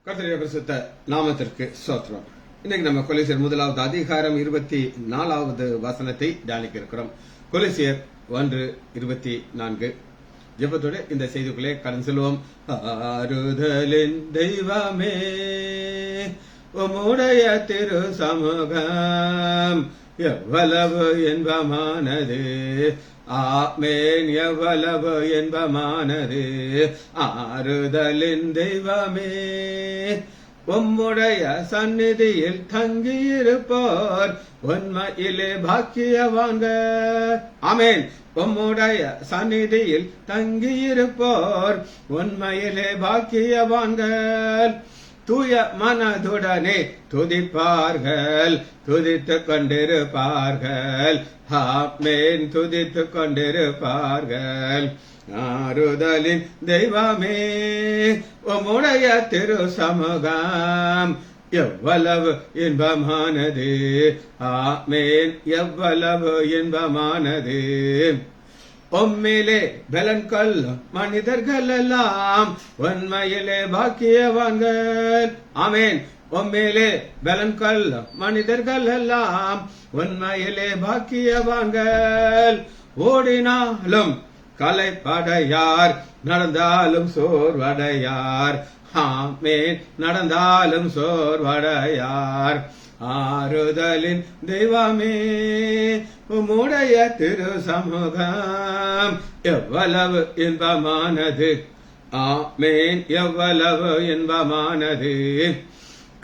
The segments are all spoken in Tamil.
கர்த்தருடைய பரிசுத்த நாமத்திற்கு ஸ்தோத்திரம். இன்னைக்கு நம்ம கொலோசியர் முதலாவது அதிகாரம் 24வது வசனத்தை தியானிக்க இருக்கிறோம். கொலோசியர் 1:24 ஜெபத்தோட இந்த செய்திக்குள்ளே கடந்து செல்வோம். ஆறுதலின் தெய்வமே உம்முடைய திரு சமூகம் எவ்வளவு இன்பமானது, ஆமென், எவ்வளவு இன்பமானது. ஆறுதலின் தெய்வமே உம்முடைய சந்நிதியில் தங்கியிருப்போர் உண்மையிலே பாக்கியவான்கள். ஆமென். உம்முடைய சந்நிதியில் தங்கியிருப்போர் உண்மையிலே பாக்கியவான்கள். தூய மனதுடனே துதிப்பார்கள், துதித்துக் கொண்டிருப்பார்கள். ஆமென், துதித்துக் கொண்டிருப்பார்கள். ஆறுதலின் தெய்வமே உம்முடைய திரு சமூகம் எவ்வளவு இன்பமானது, ஆமென், எவ்வளவு இன்பமானது. உம்மிலே பலன் கொள்ளும் மனிதர்கள் எல்லாம் உண்மையிலே பாக்கியவான்கள். ஆமென். உம்மிலே பலன் கொள்ளும் மனிதர்கள் எல்லாம் உண்மையிலே பாக்கியவான்கள். ஓடினாலும் களைப்படையார், நடந்தாலும் சோர்வடையார். ஆமென், நடந்தாலும் சோர்வடையார். ஆறுதலின் தெய்வமே உம்முடைய திரு சமூகம் எவ்வளவு இன்பமானது, ஆமென், எவ்வளவு இன்பமானது.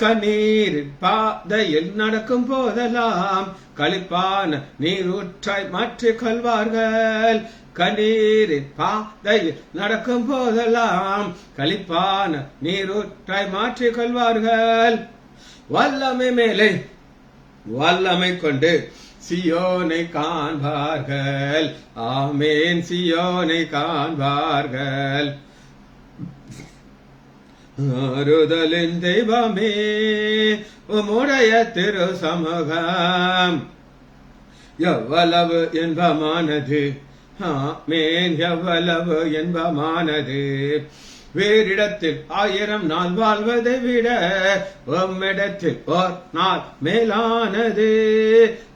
கண்ணீர் பாதையில் நடக்கும் போதெல்லாம் களிப்பான நீரூற்றாய் மாற்றிக் கொள்வார்கள். கண்ணீரின் பாதையில் நடக்கும் போதெல்லாம் களிப்பான நீரூற்றாய் மாற்றிக் கொள்வார்கள். வல்லமை மேலே வல்லமை கொண்டு சியோனை காண்பார்கள். ஆமென், சியோனை காண்பார்கள். ஆறுதலின் தெய்வமே உம்முடைய திரு சமூகம் எவ்வளவு இன்பமானது, ஆமென், எவ்வளவு இன்பமானது. வேறிடத்தில் 1000 நாள் வாழ்வதை விட உம்மிடத்தில் ஓர் நாள் மேலானது.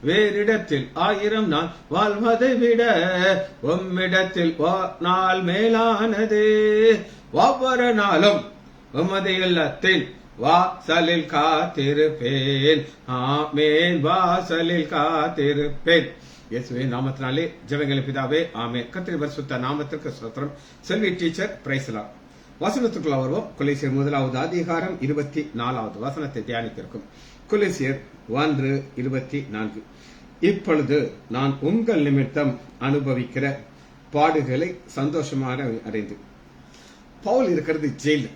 வேறிடத்தில் 1000 நாள் வாழ்வதை விட உம்மிடத்தில் ஓர் நாள் மேலானது. ஒவ்வொரு நாளும் உமது இல்லத்தில் வாசலில் காத்திருப்பேன். ஆமென், வாசலில் காத்திருப்பேன். இயேசுவின் நாமத்தினாலே ஜெபங்களை பிதாவே, ஆமென். கர்த்தருடைய பரிசுத்த நாமத்திற்கு ஸ்தோத்திரம். செல்வி டீச்சர், பிரைஸ் தி லார்ட். வசனத்துக்குள்ள வருவோம். கொலோசியர் முதலாவது அதிகாரம் 24வது வசனத்தை தியானிக்க இருக்கும். கொலோசியர் 1:24 இப்பொழுது நான் உங்கள் நிமித்தம் அனுபவிக்கிற பாடுகளை சந்தோஷமாக அடைந்து. பவுல் இருக்கிறது ஜெயில்.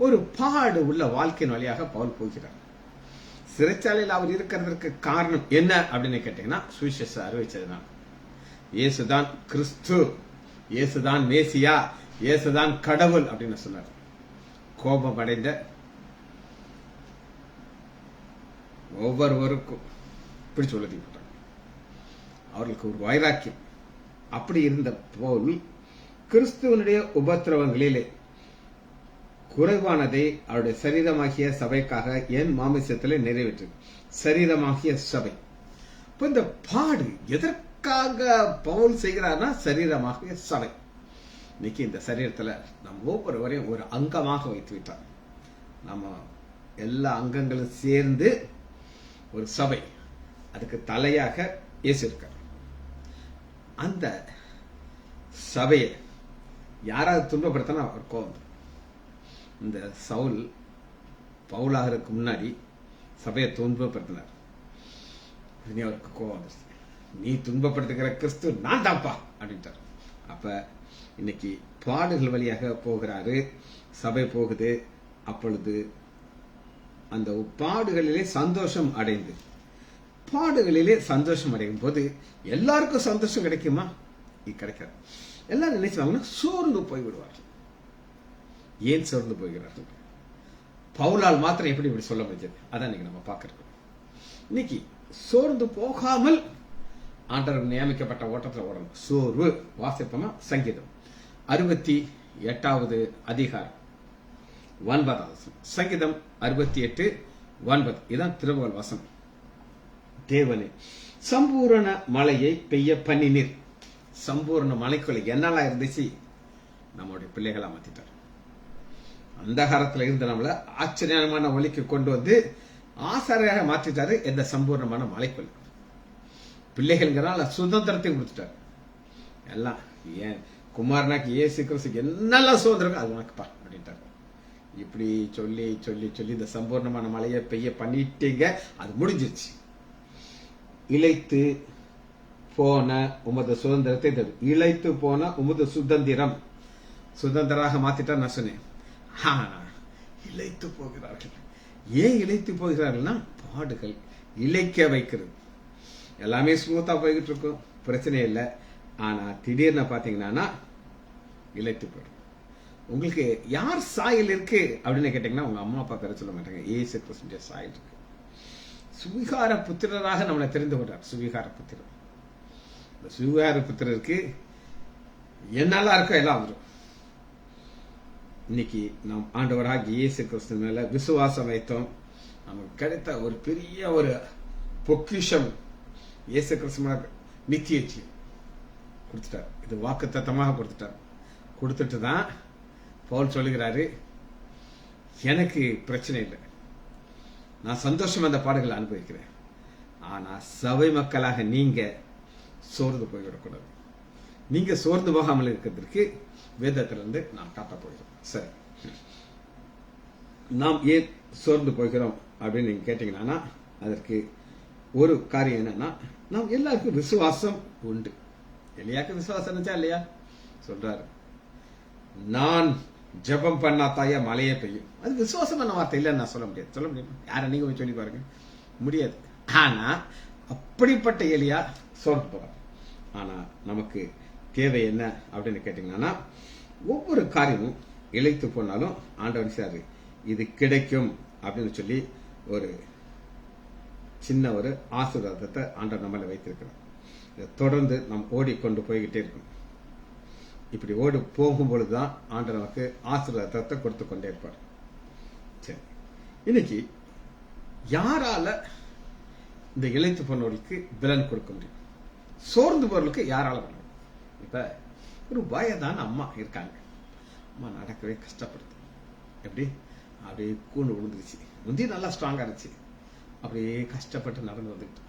ஒரு பாடு உள்ள வாழ்க்கையின் வழியாக பவுல் போகிறார். சிறைச்சாலையில் அவர் இருக்கிறதற்கு காரணம் என்ன அப்படின்னு கேட்டீங்கன்னா, சுவிசேஷ அறிவிச்சதுதான். இயேசுதான் கிறிஸ்து, இயேசுதான் மேசியா, இயேசுதான் கடவுள் அப்படின்னு சொன்னார். கோபம் அடைந்த ஒவ்வொருவருக்கும் பிடிச்சு உலகிவிட்டார். அவர்களுக்கு ஒரு வைராக்கியம். அப்படி இருந்த பவுல் கிறிஸ்துவனுடைய உபத்திரவங்களிலே குறைவானதை அவருடைய சரீரமாகிய சபைக்காக என் மாமிசத்திலே நிறைவேற்று. சரீரமாகிய சபை. இப்ப இந்த பாடு எதற்காக பவுல் செய்கிறார்னா, சரீரமாகிய சபை. இன்னைக்கு இந்த சரீரத்துல நம்ம ஒவ்வொருவரையும் ஒரு அங்கமாக வைத்து விட்டார். நம்ம எல்லா அங்கங்களும் சேர்ந்து ஒரு சபை. அதுக்கு தலையாக இயேசு இருக்கார். அந்த சபையை யாராவது துன்பப்படுத்தினா அவர் கோபம். இந்த சவுல் பவுலாகிறதுக்கு முன்னாடி சபையை துன்பப்படுத்தினார். அவருக்கு கோபம், நீ துன்பப்படுத்துகிற கிறிஸ்து நான் தான்ப்பா அப்படின்ட்டார். அப்ப இன்னைக்கு பாடுகள் வழியாக போகிறாரு, சபை போகுது. அப்பொழுது அந்த பாடுகளிலே சந்தோஷம் அடைந்து, பாடுகளிலே சந்தோஷம் அடையும் போது எல்லாருக்கும் சந்தோஷம் கிடைக்குமா? கிடைக்காது. எல்லாரும் நினைச்சாங்கன்னா சோர்ந்து போய்விடுவார்கள். ஏன் சோர்ந்து போகிறார்கள்? பவுலால் மாத்திரம் எப்படி இப்படி சொல்ல முடிஞ்சது? அதான் இன்னைக்கு நம்ம பார்க்கிறோம். இன்னைக்கு சோர்ந்து போகாமல் ஆண்டவர் நியமிக்கப்பட்ட ஓட்டத்தில் ஓடணும். சோர்வு வாசிப்போமா? சங்கீதம் 68வது அதிகாரம் 9வது வசனம். சங்கீதம் 68:9. இதான் திருவள்ளுவர் வசனம். தேவனே சம்பூரண மழையை பெய்ய பண்ணினீர். சம்பூர்ண மழைக்குள்ள என்னெல்லாம் இருந்துச்சு நம்மளுடைய பிள்ளைகளா மாத்திட்டார். அந்த காலத்துல இருந்து நம்மள ஆச்சரியமான ஒளிக்கு கொண்டு வந்து ஆசாரியாக மாற்றிட்டாரு. எந்த சம்பூர்ணமான மழைக்குள்ள பிள்ளைகள்ங்கிறனால சுதந்திரத்தை கொடுத்துட்டாரு. எல்லாம் ஏன் குமாரனாக்கு இயேசு கிறிஸ்துக்கு என்னெல்லாம் சுதந்திரம் அது உனக்குப்பா அப்படின்ட்டாரு. இப்படி சொல்லி சொல்லி சொல்லி இந்த சம்பூர்ணமான மழையை பெய்ய பண்ணிட்டீங்க. அது முடிஞ்சிருச்சு. இளைத்து போன உமது சுதந்திரத்தை இளைத்து போன உமது சுதந்திராக மாத்திட்டா நான் சொன்னேன். இளைத்து போகிறார்கள். ஏன் இளைத்து போகிறார்கள்னா பாடுகள் இளைக்க வைக்கிறது. எல்லாமே ஸ்மூத்தா போய்கிட்டு இருக்கும், பிரச்சனை இல்லை. ஆனா திடீர்னு பாத்தீங்கன்னா இளைத்து போயிடும். உங்களுக்கு யார் சாயல் இருக்கு அப்படின்னு கேட்டீங்கன்னா உங்க அம்மா அப்பா பேர சொல்ல மாட்டாங்க. இயேசு கிறிஸ்துவின் சாயல் இருக்கு. சுவிகார புத்திரராக நம்மளை தெரிந்து கொண்டார். சுவிகார புத்திரர். இந்த சுவிகார புத்திரருக்கு என்னெல்லாம் இருக்கோ எல்லாம் வரும். இன்னைக்கு நாம் ஆண்டவராக இயேசு கிறிஸ்து மேல விசுவாசம் வைத்தோம். நமக்கு கிடைத்த ஒரு பெரிய ஒரு பொக்கிஷம் இயேசு கிறிஸ்து நித்திய ஜீவன் கொடுத்துட்டார். இது வாக்குத்தத்தமாக கொடுத்துட்டார். கொடுத்துட்டு தான் பவுல் சொல்லுகிறாரு, எனக்கு பிரச்சனை இல்லை, நான் சந்தோஷம் அந்த பாடுகளை அனுபவிக்கிறேன். ஆனா சபை மக்களாக நீங்க சோர்ந்து போய்விடக்கூடாது. நீங்க சோர்ந்து போகாமல் இருக்கிறதுக்கு வேதத்திலிருந்து நான் காட்ட போகிறோம். சரி, நாம் ஏன் சோர்ந்து போகிறோம் அப்படின்னு நீங்க கேட்டீங்கன்னா அதற்கு ஒரு காரியம் என்னன்னா, நாம் எல்லாருக்கும் விசுவாசம் உண்டு. எலியாக்கு விசுவாசம் இருந்துச்சா இல்லையா? சொல்றாரு, நான் ஜெபம் பண்ணா தாயா மழையே பெய்யும். அது விசுவாசமான வார்த்தை இல்லைன்னு நான் சொல்ல முடியாது. சொல்ல முடியும்? யார நீங்க சொல்லி பாருங்க, முடியாது. ஆனா அப்படிப்பட்ட எலியா சோர்ந்து போறார். ஆனா நமக்கு தேவை என்ன அப்படின்னு கேட்டீங்கன்னா, ஒவ்வொரு காரியமும் இழைத்து போனாலும் ஆண்டவன் சார் இது கிடைக்கும் அப்படின்னு சொல்லி ஒரு சின்ன ஒரு ஆசீர்வாதத்தை ஆண்டவர் நம்மள வைத்திருக்கிறோம். இதை தொடர்ந்து நாம் ஓடிக்கொண்டு போய்கிட்டே இருக்கும். இப்படி ஓடி போகும்பொழுதுதான் ஆண்டவர் நமக்கு ஆசீர்வாதத்தை கொடுத்து கொண்டே இருப்பார். சரி, இன்னைக்கு யாரால இந்த இழைத்து போனவர்களுக்கு பலன் கொடுக்க முடியும்? சோர்ந்து போறவர்களுக்கு யாரால பண்ண? இப்ப ஒரு வயதான அம்மா இருக்காங்க. அம்மா நடக்கவே கஷ்டப்படுது. எப்படி அப்படியே கூண்டு விழுந்துருச்சு. முந்தி நல்லா ஸ்ட்ராங்கா இருந்துச்சு. அப்படியே கஷ்டப்பட்டு நடந்து வந்துட்டு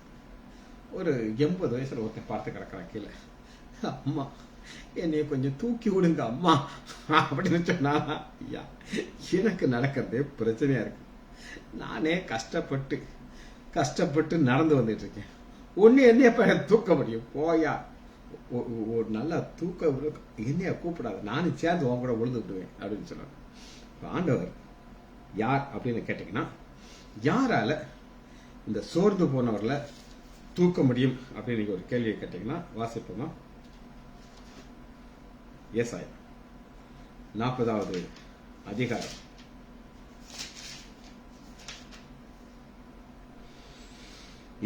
ஒரு 80 வயசுல ஒருத்தர் பார்த்து கிடக்குறான் கீழே. அம்மா என்னைய கொஞ்சம் தூக்கி விடுங்க அம்மா அப்படின்னு சொன்னா, ஐயா எனக்கு நடக்கிறதே பிரச்சனையா இருக்கு. நானே கஷ்டப்பட்டு நடந்து வந்துட்டு இருக்கேன். ஒன்னு என்னைய தூக்க முடியும்? போயா, ஒரு நல்ல தூக்க என்னைய கூப்பிடாது, நானும் சேர்ந்து உன் கூட விழுந்து விடுவேன் அப்படின்னு சொன்னாங்க. ஆண்டவர் யார் அப்படின்னு கேட்டீங்கன்னா, யாரால இந்த சோர்ந்து போனவர்களை தூக்க முடியும் அப்படின்னு நீங்க ஒரு கேள்வியை கேட்டீங்கன்னா வாசிப்போமா? ஏசாயா 40வது அதிகாரம்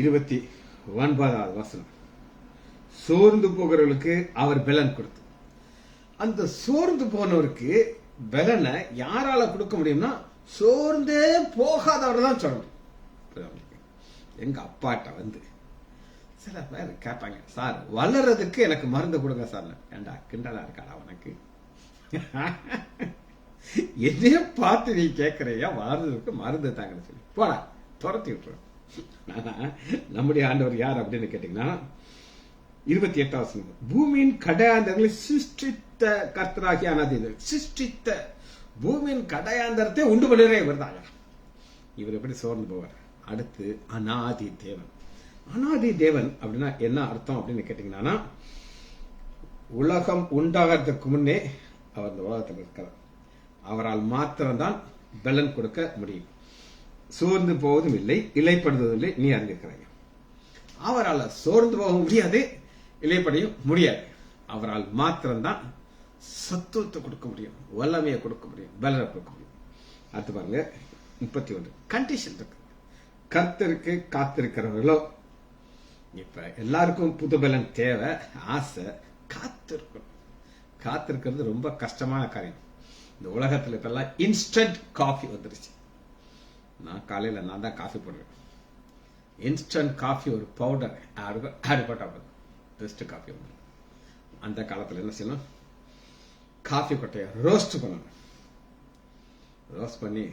29வது வசனம். சோர்ந்து போகிறவர்களுக்கு அவர் பலன் கொடுத்து. அந்த சோர்ந்து போனவருக்கு பலனை யாரால கொடுக்க முடியும்னா, சோர்ந்தே போகாதவர் தான் சொல்ல முடியும். எங்க அப்பாட்ட வந்து சில பேர் கேட்பாங்க, சார் வளர்றதுக்கு எனக்கு மருந்து கொடுங்க சார். ஏண்டா கிண்டலா இருக்காடா உனக்கு? என்னைய பார்த்து நீ கேட்கறியா வளர்றதுக்கு மருந்து தாங்கன்னு சொல்லி போடா, துரத்தி விட்டுருவோம். நம்முடைய ஆண்டவர் யார் அப்படின்னு கேட்டீங்கன்னா 28வது வசனம். பூமியின் கடையாந்தரங்களை சிருஷ்டித்த கர்த்தராகிய அனாதி தேவன். சிருஷ்டித்த பூமியின் கடையாந்தரத்தை உண்டு பண்ணுறே இவர் தான். இவர் எப்படி சோர்ந்து போவார்? அடுத்து அனாதி தேவன். அனாதி தேவன் அப்படின்னா என்ன அர்த்தம் அப்படின்னு கேட்டீங்கன்னா, உலகம் உண்டாகிறதுக்கு முன்னே அவர் இந்த உலகத்தில் இருக்கிறார். அவரால் மாத்திரம்தான் பலன் கொடுக்க முடியும். சோர்ந்து போவதும் இல்லை, இலைப்படுவதும் இல்லை. நீ அறிந்திருக்கிறாய். அவரால் சோர்ந்து போக முடியாது, இலைப்படையும் முடியாது. அவரால் மாத்திரம்தான் சத்துவத்தை கொடுக்க முடியும், வல்லமையை கொடுக்க முடியும், பலனை கொடுக்க முடியும். அடுத்து பாருங்க 31 கண்டிஷன் இருக்கு. கர்த்தருக்கு காத்திருக்கிறவர்களோ, இப்ப எல்லாருக்கும் புது பலன் தேவை, ஆசை. காத்திருக்கிறது ரொம்ப கஷ்டமான காரியம். இந்த உலகத்துல இப்பெல்லாம் இன்ஸ்டன்ட் காஃபி வந்துருச்சு. நான் காலையில நான் தான் காஃபி போடுவேன். இன்ஸ்டன்ட் காஃபி ஒரு பவுடர் ஆட் பண்ணா பெஸ்ட் காஃபி வந்து. அந்த காலத்துல என்ன செய்யணும், காஃபி கொட்டையை ரோஸ்ட் பண்ணணும். ரோஸ்ட் பண்ணி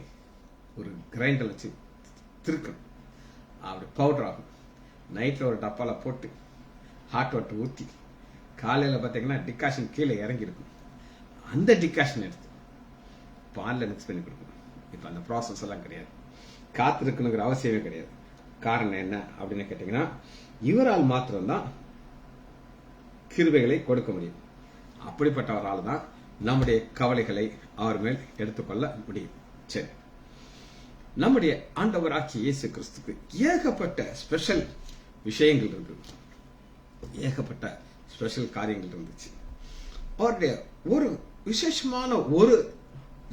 ஒரு கிரைண்டர் வச்சு திருக்கணும், அப்படி பவுடர் ஆகும். நைட்டில் ஒரு டப்பாவில் போட்டு ஹாட் வாட்டர் ஊற்றி காலையில் பார்த்தீங்கன்னா டிகாஷன் கீழே இறங்கி இருக்கும். அந்த டிகாஷன் எடுத்து பாலில் மிக்ஸ் பண்ணி கொடுக்கணும். இப்போ அந்த ப்ராசஸ் எல்லாம் கிடையாது, காத்திருக்கணுங்கிற அவசியமே கிடையாது. காரணம் என்ன அப்படின்னு கேட்டீங்கன்னா, இவரால் மாத்திரம்தான் கிருபைகளை கொடுக்க முடியும். அப்படிப்பட்ட ஒரு ஆள் தான் நம்முடைய கவலைகளை அவர் மேல் எடுத்துக்கொள்ள முடியும். சரி, நம்முடைய ஆண்டவராகிய இயேசு கிறிஸ்துக்கு ஏகப்பட்ட ஸ்பெஷல் விஷயங்கள் இருந்தது, ஏகப்பட்ட ஸ்பெஷல் காரியங்கள் இருந்துச்சு. அவருடைய ஒரு விசேஷமான ஒரு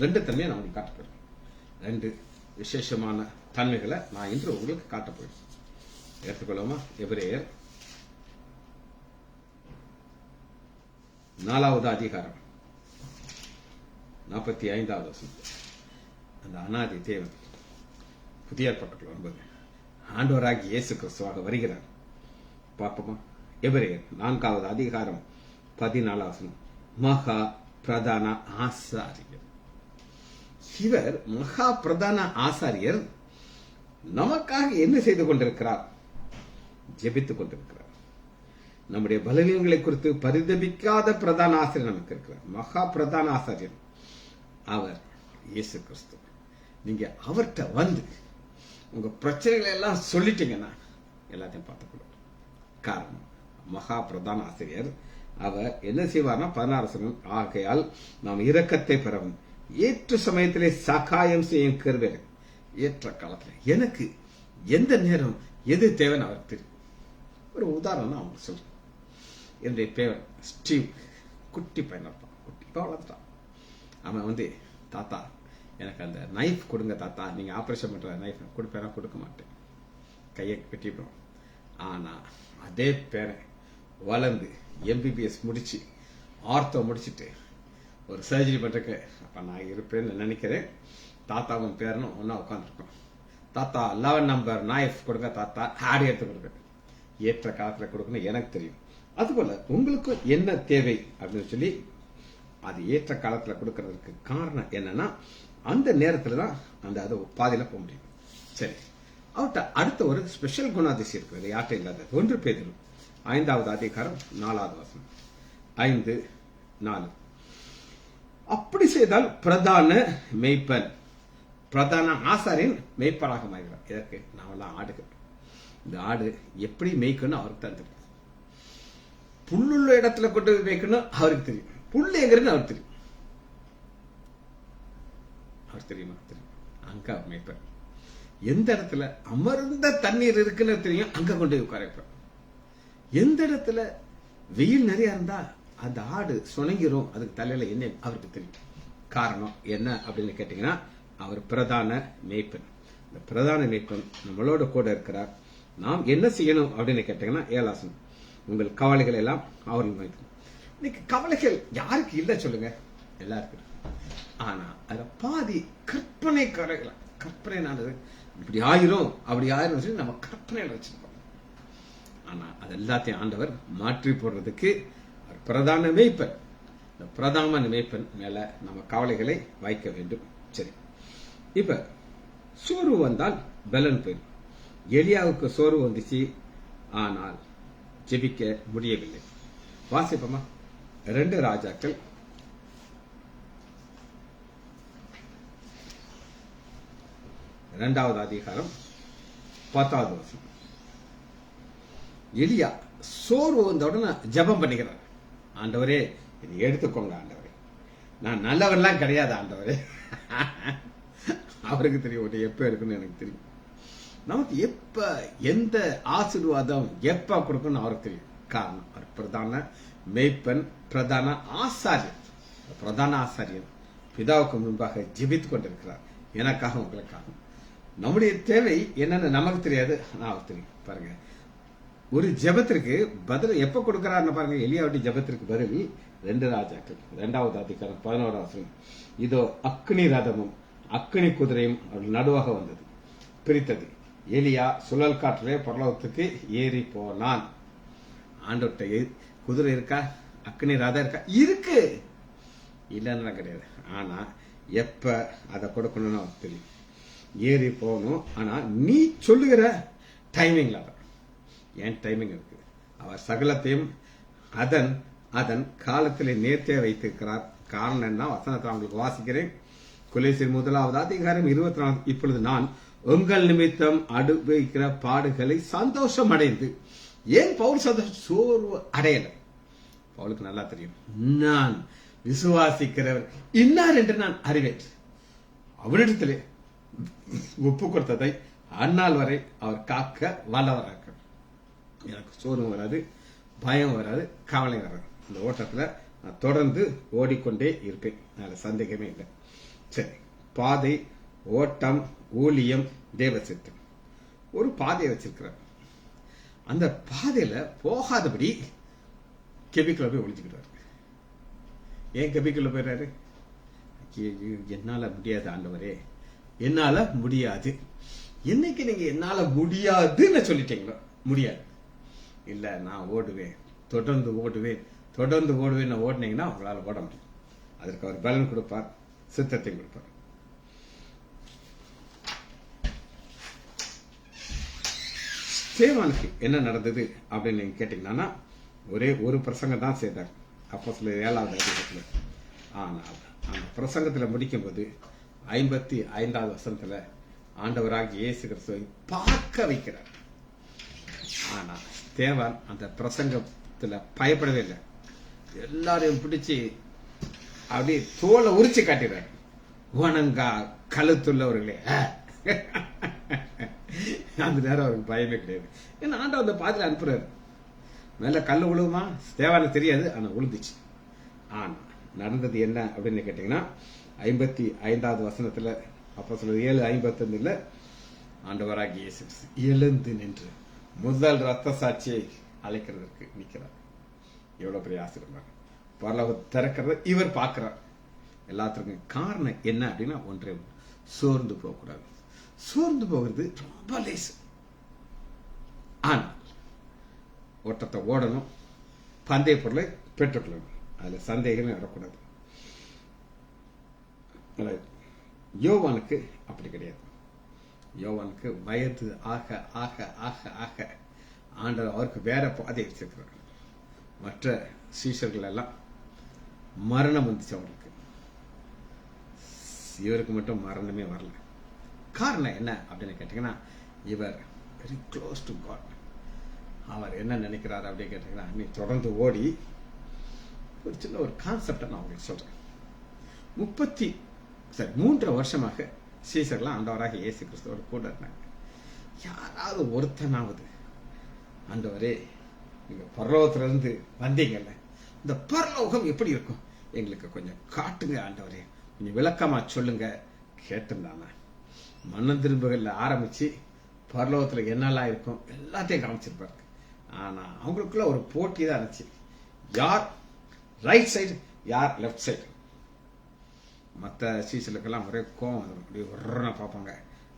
2 தன்மையை நான் உங்களுக்கு காட்டப்படுறேன். 2 விசேஷமான தன்மைகளை நான் இன்று உங்களுக்கு காட்டப்படுறேன். எடுத்துக்கொள்ளுமா? எபிரேயர் 4வது அதிகாரம் 45வது வசனம். அந்த அநாதி தேவன் புதிய ஏற்பாட்டுக்குள்ள வரும்போது ஆண்டவராகி இயேசு கிறிஸ்துவாக வருகிறார். பார்ப்போமா? எபிரேயர் 4வது அதிகாரம் 14வது வசனம். மகா பிரதான ஆசாரியர். இவர் மகா பிரதான ஆசாரியர் நமக்காக என்ன செய்து கொண்டிருக்கிறார்? ஜெபித்துக் கொண்டிருக்கிறார். நம்முடைய பலவீனங்களை குறித்து பரிதபிக்காத பிரதான ஆசிரியர் நமக்கு இருக்கிறார். மகா பிரதான ஆசாரியர் அவர் இயேசு கிறிஸ்து. நீங்க அவர்கிட்ட வந்து உங்க பிரச்சனைகளை எல்லாம் சொல்லிட்டீங்கன்னா எல்லாத்தையும் பார்த்துக்கொள்வார். காரணம், மகா பிரதான ஆசிரியர் அவர் என்ன செய்வார்னா 16 ஆகையால் நாம் இரக்கத்தை பெறவும் ஏற்ற சமயத்திலே சகாயம் செய்யும் கிருபை. ஏற்ற காலத்துல எனக்கு எந்த நேரம் எது தேவைன்னு அவருக்கு தெரியும். ஒரு உதாரணம் நான் அவங்களுக்கு சொல்றேன். என்னுடைய பேர் ஸ்டீவ், குட்டி பையன், குட்டி வளர்த்துட்டான். அவன் வந்து, தாத்தா எனக்கு அந்த நைஃப் கொடுங்க தாத்தா, நீங்க ஆபரேஷன் பண்ற நைஃப் கொடுப்பேனா? கொடுக்க மாட்டேன், கையை வெட்டிவிடும். ஆனா அதே பேரன் வளர்ந்து எம்பிபிஎஸ் முடிச்சு ஆர்த்தோ முடிச்சுட்டு ஒரு சர்ஜரி பண்றதுக்கு அப்ப நான் இருப்பேன்னு நினைக்கிறேன். தாத்தாவும் பேரனும் ஒன்னா உட்காந்துருக்கோம். தாத்தா 11 நம்பர் நைஃப் கொடுங்க தாத்தா, ஆடி எடுத்து கொடுங்க. ஏற்ற காலத்துல கொடுக்கணும் எனக்கு தெரியும். அதுபோல உங்களுக்கு என்ன தேவை அப்படின்னு சொல்லி அது ஏற்ற காலத்துல கொடுக்கறதுக்கு காரணம் என்னன்னா, அந்த நேரத்துல தான் அந்த அது பாதையில போக முடியும். சரி, அவர்கிட்ட அடுத்த ஒரு ஸ்பெஷல் குணாதிசயம் இருக்கிறது, யார்கிட்ட இல்லாத. 1 பேதுரு 5வது அதிகாரம் 4வது வசனம். 5:4. அப்படி செய்தால் பிரதான மெய்ப்பன், பிரதான ஆசாரின் மெய்ப்பராக மாறுகிறார். இதற்கு நாமெல்லாம் ஆடுகள். இந்த ஆடு எப்படி மேய்க்கணும் அவருக்கு தான் தெரியும். புல்லுள்ள இடத்துல கொண்டு போய் மேய்க்கணும் அவருக்கு தெரியும். புல் எங்கிறது அவருக்கு தெரியும். அவர் தெரியுமா? தெரியும். அங்க மேய்ப்பார். எந்த இடத்துல அமர்ந்த தண்ணீர் இருக்குன்னு தெரியும், அங்க கொண்டு போய் உட்கார வைப்பார். எந்த இடத்துல வெயில் நிறைய இருந்தா அந்த ஆடு சுணங்கிரும், அதுக்கு தலையில என்ன அவருக்கு தெரியும். காரணம் என்ன அப்படின்னு கேட்டீங்கன்னா, அவர் பிரதான மேய்ப்பன். இந்த பிரதான மேய்ப்பன் நம்மளோட கூட இருக்கிறார். நாம் என்ன செய்யணும் அப்படின்னு கேட்டீங்கன்னா, 7 உங்கள் கவலைகள் எல்லாம் அவர்கள் வைக்கணும். இன்னைக்கு கவலைகள் யாருக்கு இல்ல சொல்லுங்க? எல்லாருக்கும். ஆனா அத பாதி கற்பனை கவலைகள். கற்பனைனானது இப்படி ஆயிரும் அப்படி ஆயிரும் சொல்லி நம்ம கற்பனையில வச்சிருக்கோம். ஆனா அது எல்லாத்தையும் ஆண்டவர் மாற்றி போடுறதுக்கு அவர் பிரதான மேய்ப்பன். இந்த பிரதான மேய்ப்பன் மேல நம்ம கவலைகளை வைக்க வேண்டும். சரி, இப்ப சோர்வு வந்தால் பலன் போயிடும். எலியாவுக்கு சோர்வு வந்துச்சு, ஆனால் ஜெபிக்க முடியவில்லை. வாசிப்போமா? 2 ராஜாக்கள் 2வது அதிகாரம் 10வது வசனம். எலியா சோர்வு வந்த உடனே ஜெபம் பண்ணிக்கிறார். ஆண்டவரே இதை எடுத்துக்கோங்க ஆண்டவரே, நான் நல்லவன்லாம் கிடையாது ஆண்டவரே. அவருக்கு தெரியும் எப்ப இருக்குன்னு எனக்கு தெரியும். நமக்கு எப்ப எந்த ஆசீர்வாதம் எப்ப கொடுக்கணும் அவருக்கு தெரியும். காரணம், அவர் பிரதான மேய்ப்பன், பிரதான ஆசாரியன். பிரதான ஆசாரியன் பிதாவுக்கு முன்பாக ஜெபித்துக் கொண்டிருக்கிறார், எனக்காக உங்களுக்காக. நம்முடைய தேவை என்னன்னு நமக்கு தெரியாது, நான் அவருக்கு தெரியும். பாருங்க, ஒரு ஜெபத்திற்கு பதில் எப்ப கொடுக்கிறாருன்னு பாருங்க. எலியாவுடைய ஜெபத்திற்கு பதில் 2 ராஜாக்கள் 2வது அதிகாரம் 11வது வசனம். இதோ அக்னி ரதமும் அக்னி குதிரையும் அவர்கள் நடுவாக வந்தது, பிரித்தது. எலியா சுழல் காற்றிலே பரலோகத்துக்கு ஏறி போனான். ஆண்டவர்கிட்ட குதிரை இருக்கா, அக்னி ரதம் இருக்கா? இருக்கு, இல்லைன்னா கிடையாது. ஆனா எப்ப அதை கொடுக்கணும்னு அவருக்கு தெரியும். ஏறி போகணும். ஆனா நீ சொல்லுகிற டைமிங்ல தான். ஏன் டைமிங் இருக்கு. அவர் சகலத்தையும் அதன் அதன் காலத்திலே நேர்த்தே வைத்திருக்கிறார். காரணம் என்ன? வசனத்தை அவங்களுக்கு வாசிக்கிறேன். கொலோசியர் 1வது அதிகாரம் 24. இப்பொழுது நான் உங்கள் நிமித்தம் அனுபவிக்கிற பாடுகளை சந்தோஷம் அடைந்து. ஏன் பவுல் சந்தோஷம்? சோர்வு அடையல. பவுலுக்கு நல்லா தெரியும், நான் விசுவாசிக்கிறவர் இன்னார் என்று நான் அறிவேன். அவரிடத்திலே ஒப்பு கொடுத்ததை அந்நாள் வரை அவர் காக்க வல்லவராக. எனக்கு சோர்வு வராது, பயம் வராது, கவலை வராது. இந்த ஓட்டத்துல நான் தொடர்ந்து ஓடிக்கொண்டே இருப்பேன், அதுல சந்தேகமே இல்லை. சரி, பாதை, ஓட்டம், ஊழியம், தேவ சித்தம். ஒரு பாதையை வச்சிருக்கிறார். அந்த பாதையில போகாதபடி கெபிக்குள்ள போய் ஒழிச்சுக்கிறாரு. ஏன் கெபிக்குள்ள போயிடுறாரு? என்னால முடியாது ஆண்டவரே, என்னால முடியாது. என்னைக்கு நீங்க என்னால முடியாதுன்னு சொல்லிட்டீங்களோ, முடியாது இல்ல நான் ஓடுவேன், தொடர்ந்து ஓடுவேன், தொடர்ந்து ஓடுவேன் ஓடினீங்கன்னா உங்களால ஓட முடியும். அதற்கு அவர் பலன் கொடுப்பார், சித்தத்தையும் கொடுப்பார். ஸ்தேவானுக்கு என்ன நடந்தது அப்படின்னு நீங்க கேட்டீங்கன்னா, ஒரே ஒரு பிரசங்கம் தான் செய்தார் அப்போஸ்தலர் 7வது அதிகாரத்துல. ஆனால் அந்த பிரசங்கத்துல முடிக்கும் போது 55வது வசனத்துல ஆண்டவராகிய இயேசு கிறிஸ்துவை பார்க்க வைக்கிறார். ஆனா ஸ்தேவான் அந்த பிரசங்கத்துல பயப்படவே இல்லை. எல்லாரையும் பிடிச்சு அப்படியே தோலை உரிச்சு காட்டுறாரு. வணங்கா கழுத்துள்ளவர்களே. அந்த நேரம் அவருக்கு பயமே கிடையாது. ஏன்னா ஆண்டவர் அந்த பாதையில அனுப்புறாரு. மேல கல்லு விழுவுமா? ஸ்தேவானுக்கு தெரியாது, ஆனா விழுந்துச்சு. ஆனா நடந்தது என்ன அப்படின்னு கேட்டீங்கன்னா, 55வது வசனத்துல அப்போஸ்தலர் 7:55 ஆண்டவராகிய இயேசு எழுந்து நின்று முதல் ரத்த சாட்சியை அழைக்கிறதுக்கு நிற்கிறார். எவ்வளவு பெரிய ஆசீர்வாதம். பரலோகம் திறக்கிறது இவர் பார்க்கிறார். எல்லாத்துக்கும் காரணம் என்ன அப்படின்னா, ஒன்றே சோர்ந்து போகக்கூடாது. சோர்ந்து போகிறது ரொம்ப லேசு. ஆனால் ஓட்டத்தை ஓடணும், பந்தய பொருளை பெற்றுக்கொள்ளணும், அதுல சந்தேகமே வரக்கூடாது. யோவானுக்கு அப்படி கிடையாது. யோவானுக்கு வயது ஆக ஆக ஆக ஆக ஆண்டவர் அவருக்கு வேற பாதை வச்சிருக்கிறார். மற்ற சீஷர்கள் எல்லாம் மரணம் வந்துச்சு அவருக்கு. இவருக்கு மட்டும் மரணமே வரல. காரணம் என்ன அப்படின்னு கேட்டீங்கன்னா, இவர் வெரி க்ளோஸ் டு காட். அவர் என்ன நினைக்கிறார் அப்படின்னு கேட்டீங்கன்னா, நீ தொடர்ந்து ஓடி ஒரு சின்ன ஒரு கான்செப்டை நான் உங்களுக்கு சொல்றேன். 3 வருஷமாக சீசர்லாம் ஆண்டவராக இயேசு கிறிஸ்துவோட கூட இருந்தாங்க. யாராவது ஒருத்தனாவது, ஆண்டவரே நீங்க பரலோகத்திலிருந்து வந்தீங்கல்ல, இந்த பரலோகம் எப்படி இருக்கும் எங்களுக்கு கொஞ்சம் காட்டுங்க ஆண்டவரே, கொஞ்சம் விளக்கமா சொல்லுங்க கேட்டிருந்தாங்க. மன்னம் திரும்புகள்ல ஆரம்பிச்சு பரலோகத்துல என்னெல்லாம் இருக்கும் எல்லாத்தையும் காமிச்சிருப்பாரு. ஆனா அவங்களுக்குள்ள ஒரு போட்டி தான் இருந்துச்சு. யார் ரைட் சைடு, யார் லெப்ட் சைடு. மற்ற சீசலுக்கெல்லாம் ஒரே கோவம் வரும். அப்படி ஒரு பார்ப்பாங்க,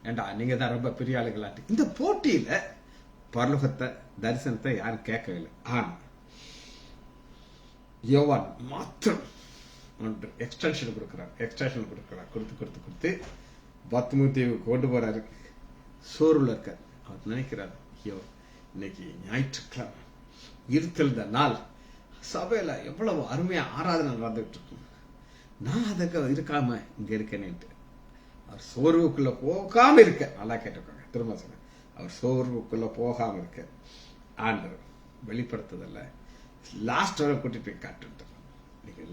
ஏண்டா நீங்க தான் ரொம்ப பெரிய ஆளுகளாட்டு. இந்த போட்டியில பரலோகத்தை தரிசனத்தை யாரும் கேட்கவில்லை. ஆனா யோவான் மாத்திரம் ஒன்று எக்ஸ்டென்ஷன் கொடுக்கிறார். கொடுத்து பத்மூத்தீவுக்கு கொண்டு போறாரு. சோர்வுல இருக்கார். அவர் நினைக்கிறார், ஐயோ இன்னைக்கு ஞாயிற்றுக்கிழமை இருத்தெழுந்த நாள், சபையில எவ்வளவு அருமையா ஆராதனை நடந்துட்டு இருக்கும், நான் அதுக்கு இருக்காம இங்க இருக்கேன்ட்டு அவர் சோர்வுக்குள்ள போகாம இருக்க. நல்லா கேட்டுக்கோங்க, திரும்ப சொல்ல, அவர் சோர்வுக்குள்ள போகாம இருக்க ஆண்டவர் வெளிப்படுத்துதல்ல லாஸ்ட் வரை கூட்டிட்டு போய் காட்டு.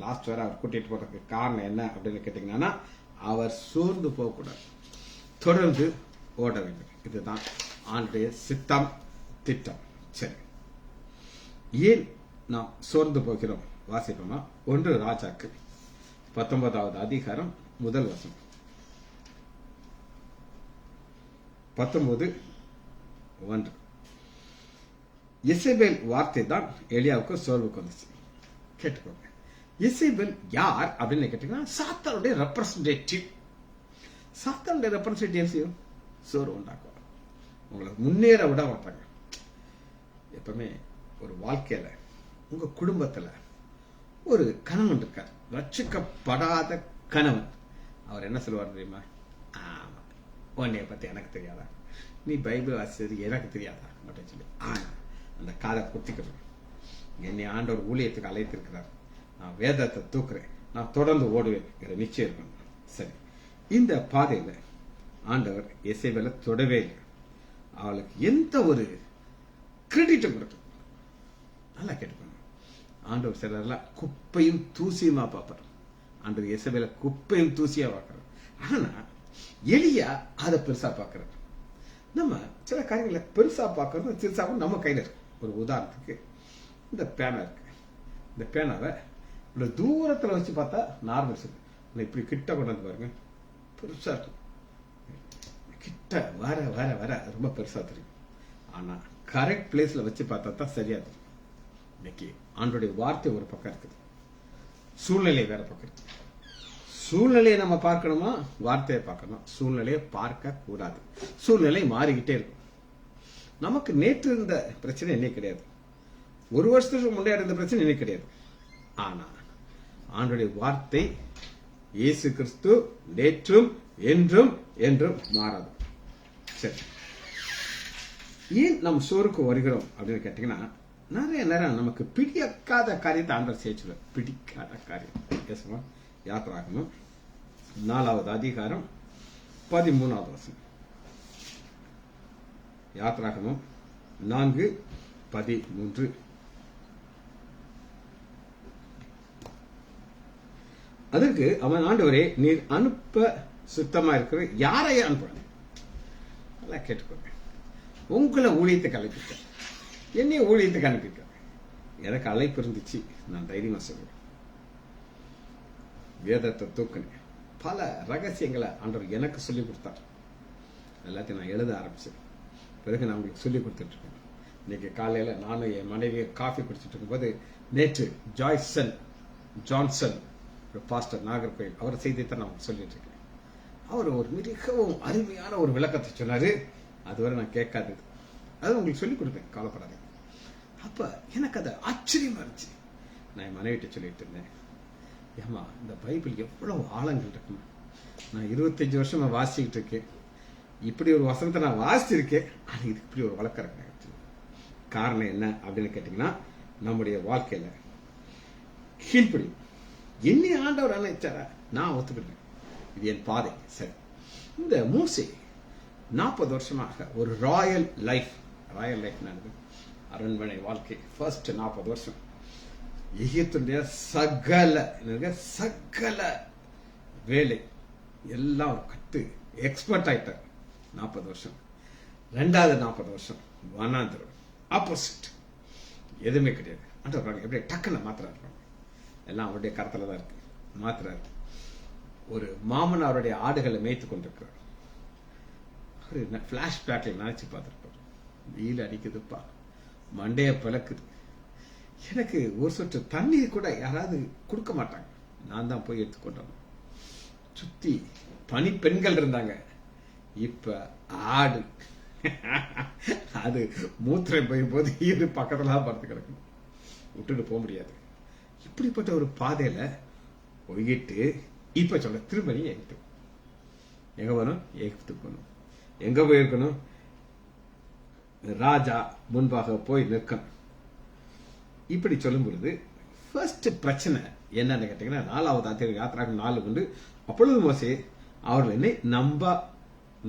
லாஸ்ட் வரை அவர் கூட்டிட்டு போறதுக்கு காரணம் என்ன அப்படின்னு கேட்டீங்கன்னா, அவர் சோர்ந்து போகக்கூடாது, தொடர்ந்து ஓட வேண்டும். இதுதான் ஆண்டுடைய சித்தம், திட்டம். சரி, ஏன் நாம் சோர்ந்து போகிறோம் வாசிப்போமா? 1 ராஜாக்கள் 19வது அதிகாரம் 1 வசனம். 19:1. இசபேல் வார்த்தை தான் எலியாவுக்கு சோர்வுக்கு வந்துச்சு. கேட்டுக்கோங்க. எசேபெல் யார் அப்படின்னு கேட்டீங்கன்னா சாத்தானுடைய ரெப்ரசன்டேட்டிவ். சாத்தானுடைய ரெப்ரசன்டேட்டிவ் சோறு உண்டாக்குவார், உங்களை முன்னேற விட மாட்டாங்க. எப்பவுமே ஒரு வாழ்க்கையில உங்க குடும்பத்துல ஒரு கணவன் இருக்கார், ரட்சிக்கப்படாத கணவன். அவர் என்ன சொல்லுவார் தெரியுமா? ஆமா, உன்னைய பத்தி எனக்கு தெரியாதா, நீ பைபிள் வாசிச்சது எனக்கு தெரியாதா அப்படின்னு சொல்லி அந்த காதை குத்திக்கிறேன். என்னை ஆண்டவர் ஊழியத்துக்கு அழைத்திருக்கிறார், நான் வேதத்தை தூக்குறேன், நான் தொடர்ந்து ஓடுவேன் நிச்சயம் இருக்கணும். சரி, இந்த பாதையில ஆண்டவர் எசேபேலை தொடவே இல்லை. அவளுக்கு எந்த ஒரு கிரெடிட்டும் கொடுக்கும். நல்லா கேட்டுக்கணும். ஆண்டவர் சிலர்லாம் குப்பையும் தூசியுமா பார்ப்பார். ஆண்டவர் எசேபேலை குப்பையும் தூசியா பார்க்கிறார். ஆனா எலியா அதை பெருசா பார்க்கிறார். நம்ம சில காரியங்களை பெருசா பார்க்கறது சிறுசாவும் நம்ம கையில இருக்கு. ஒரு உதாரணத்துக்கு இந்த பேனா இருக்கு. இந்த பேனாவை இவ்வளவு தூரத்துல வச்சு பார்த்தா நார்மல் சொல்லு, இப்படி கிட்ட கொண்டு வந்து பாருங்க, பெருசா இருக்கும். கிட்ட வர வர வர ரொம்ப பெருசா தெரியும். ஆனா கரெக்ட் பிளேஸ்ல வச்சு பார்த்தா தான் சரியா தெரியும். இன்னைக்கு ஆண்டோடைய வார்த்தை ஒரு பக்கம் இருக்குது, சூழ்நிலை வேற பக்கம் இருக்கு. சூழ்நிலையை நம்ம பார்க்கணுமா, வார்த்தையை பார்க்கணும்? சூழ்நிலையை பார்க்க கூடாது. சூழ்நிலை மாறிக்கிட்டே இருக்கும். நமக்கு நேற்று இருந்த பிரச்சனை இன்னைக்கு கிடையாது, ஒரு வருஷத்துக்கு முன்னாடி இருந்த பிரச்சனை இன்னைக்கு கிடையாது. ஆனா ஆண்டோடைய வார்த்தை இயேசு கிறிஸ்து நேற்றும் என்றும் என்றும் மாறாது. சரி, ஏன் நம் சோருக்கு வருகிறோம் அப்படின்னு கேட்டீங்கன்னா, நிறைய நேரம் நமக்கு பிடிக்காத காரியத்தை ஆண்டவர் செய்ய பிடிக்காத காரியம். யாத்திராகமம் 4வது அதிகாரம் 13வது வசனம். யாத்திராகமம் 4:13. அதற்கு அவன், ஆண்டவரே நீர் அனுப்ப சுத்தமா இருக்கிற யாரையே அனுப்புறாங்க. நல்லா கேட்டுக்கோங்க. உங்களை ஊழியத்துக்கு அழைப்பிட்ட, என்னைய ஊழியத்துக்கு அனுப்பிட்ட. எனக்கு அழைப்பு இருந்துச்சு, நான் தைரியமா சொல்லுவேன். வேதத்தை தூக்குனேன், பல ரகசியங்களை ஆண்டவர் எனக்கு சொல்லி கொடுத்தார். எல்லாத்தையும் நான் எழுத ஆரம்பிச்சேன். பிறகு நான் உங்களுக்கு சொல்லி கொடுத்துட்டு இருக்கேன். இன்னைக்கு காலையில நானும் என் மனைவியை காஃபி குடிச்சிட்டு இருக்கும்போது, நேற்று ஜான்சன் பாஸ்டர் நாகர்கோயில் அவர் செய்தித்தான் நான் சொல்லிட்டு இருக்கேன். அவர் ஒரு மிகவும் அருமையான ஒரு விளக்கத்தை சொன்னாரு. அதுவரை நான் கேட்காதது, அது உங்களுக்கு சொல்லிக் கொடுப்பேன், கவலைப்படாதீங்க. அப்ப எனக்கு அது ஆச்சரியமா இருந்துச்சு. நான் என் மனைவிட்ட சொல்லிட்டு இருந்தேன், ஏமா இந்த பைபிள் எவ்வளவு ஆழங்கள் இருக்குமா, நான் 25 வருஷமா வாசிக்கிட்டு இருக்கேன், இப்படி ஒரு வசனத்தை நான் வாசிச்சிருக்கேன், ஆனா இதுக்கு இப்படி ஒரு வழக்கம் இருக்கு. காரணம் என்ன அப்படின்னு கேட்டீங்கன்னா, நம்முடைய வாழ்க்கையில கீழ்ப்படி என்னை ஆண்டவர் அழைச்சார நான் ஒத்துக்கிட்டேன், இது என் பாதை. சரி, இந்த மோசே 40 வருஷமாக ஒரு ராயல் லைஃப் நடந்தது, அரண்மனை வாழ்க்கை. ஃபர்ஸ்ட் 40 வருஷம் எகிப்துடைய சகல வேலை எல்லாம் ஒரு கட்டு எக்ஸ்பர்ட் ஆயிட்டார். 40 வருஷம். 2வது 40 வருஷம் வனாந்திரம், ஆப்போசிட், எதுவுமே கிடையாது. ஆண்டவர் எப்படி டக்குன்னு மாத்திராரு, எல்லாம் அவருடைய கருத்துல தான் இருக்கு, மாத்திராரு. ஒரு மாமனாருடைய ஆடுகளை மேய்த்து கொண்டிருக்கிறார். பிளாஷ்பேக்ல நினைச்சு பார்த்திருப்பார், வெயில் அடிக்குதுப்பா, மண்டைய பிளக்குது, எனக்கு ஒரு சொட்டு தண்ணீர் கூட யாராவது கொடுக்க மாட்டாங்க, நான் தான் போய் எடுத்துக்கொண்டோம். சுத்தி பனி பெண்கள் இருந்தாங்க, இப்ப ஆடு அது மூத்திரம் போயும் போது இது பக்கத்துல படுத்து கிடக்கணும், விட்டுட்டு போக முடியாது. இப்படிப்பட்ட ஒரு பாதையில போயிட்டு இப்ப சொல்ல திரும்ப எகிப்து எங்க போகணும், எகிப்து போகணும். எங்க போயிருக்கணும், ராஜா முன்பாக போய் நிற்கணும். இப்படி சொல்லும் பொழுது ஃபர்ஸ்ட் பிரச்சனை என்னன்னு கேட்டீங்கன்னா, 4வது அதிகாரம் யாத்திராகமம் 4 அப்பொழுது மோசே அவர்கள் என்னை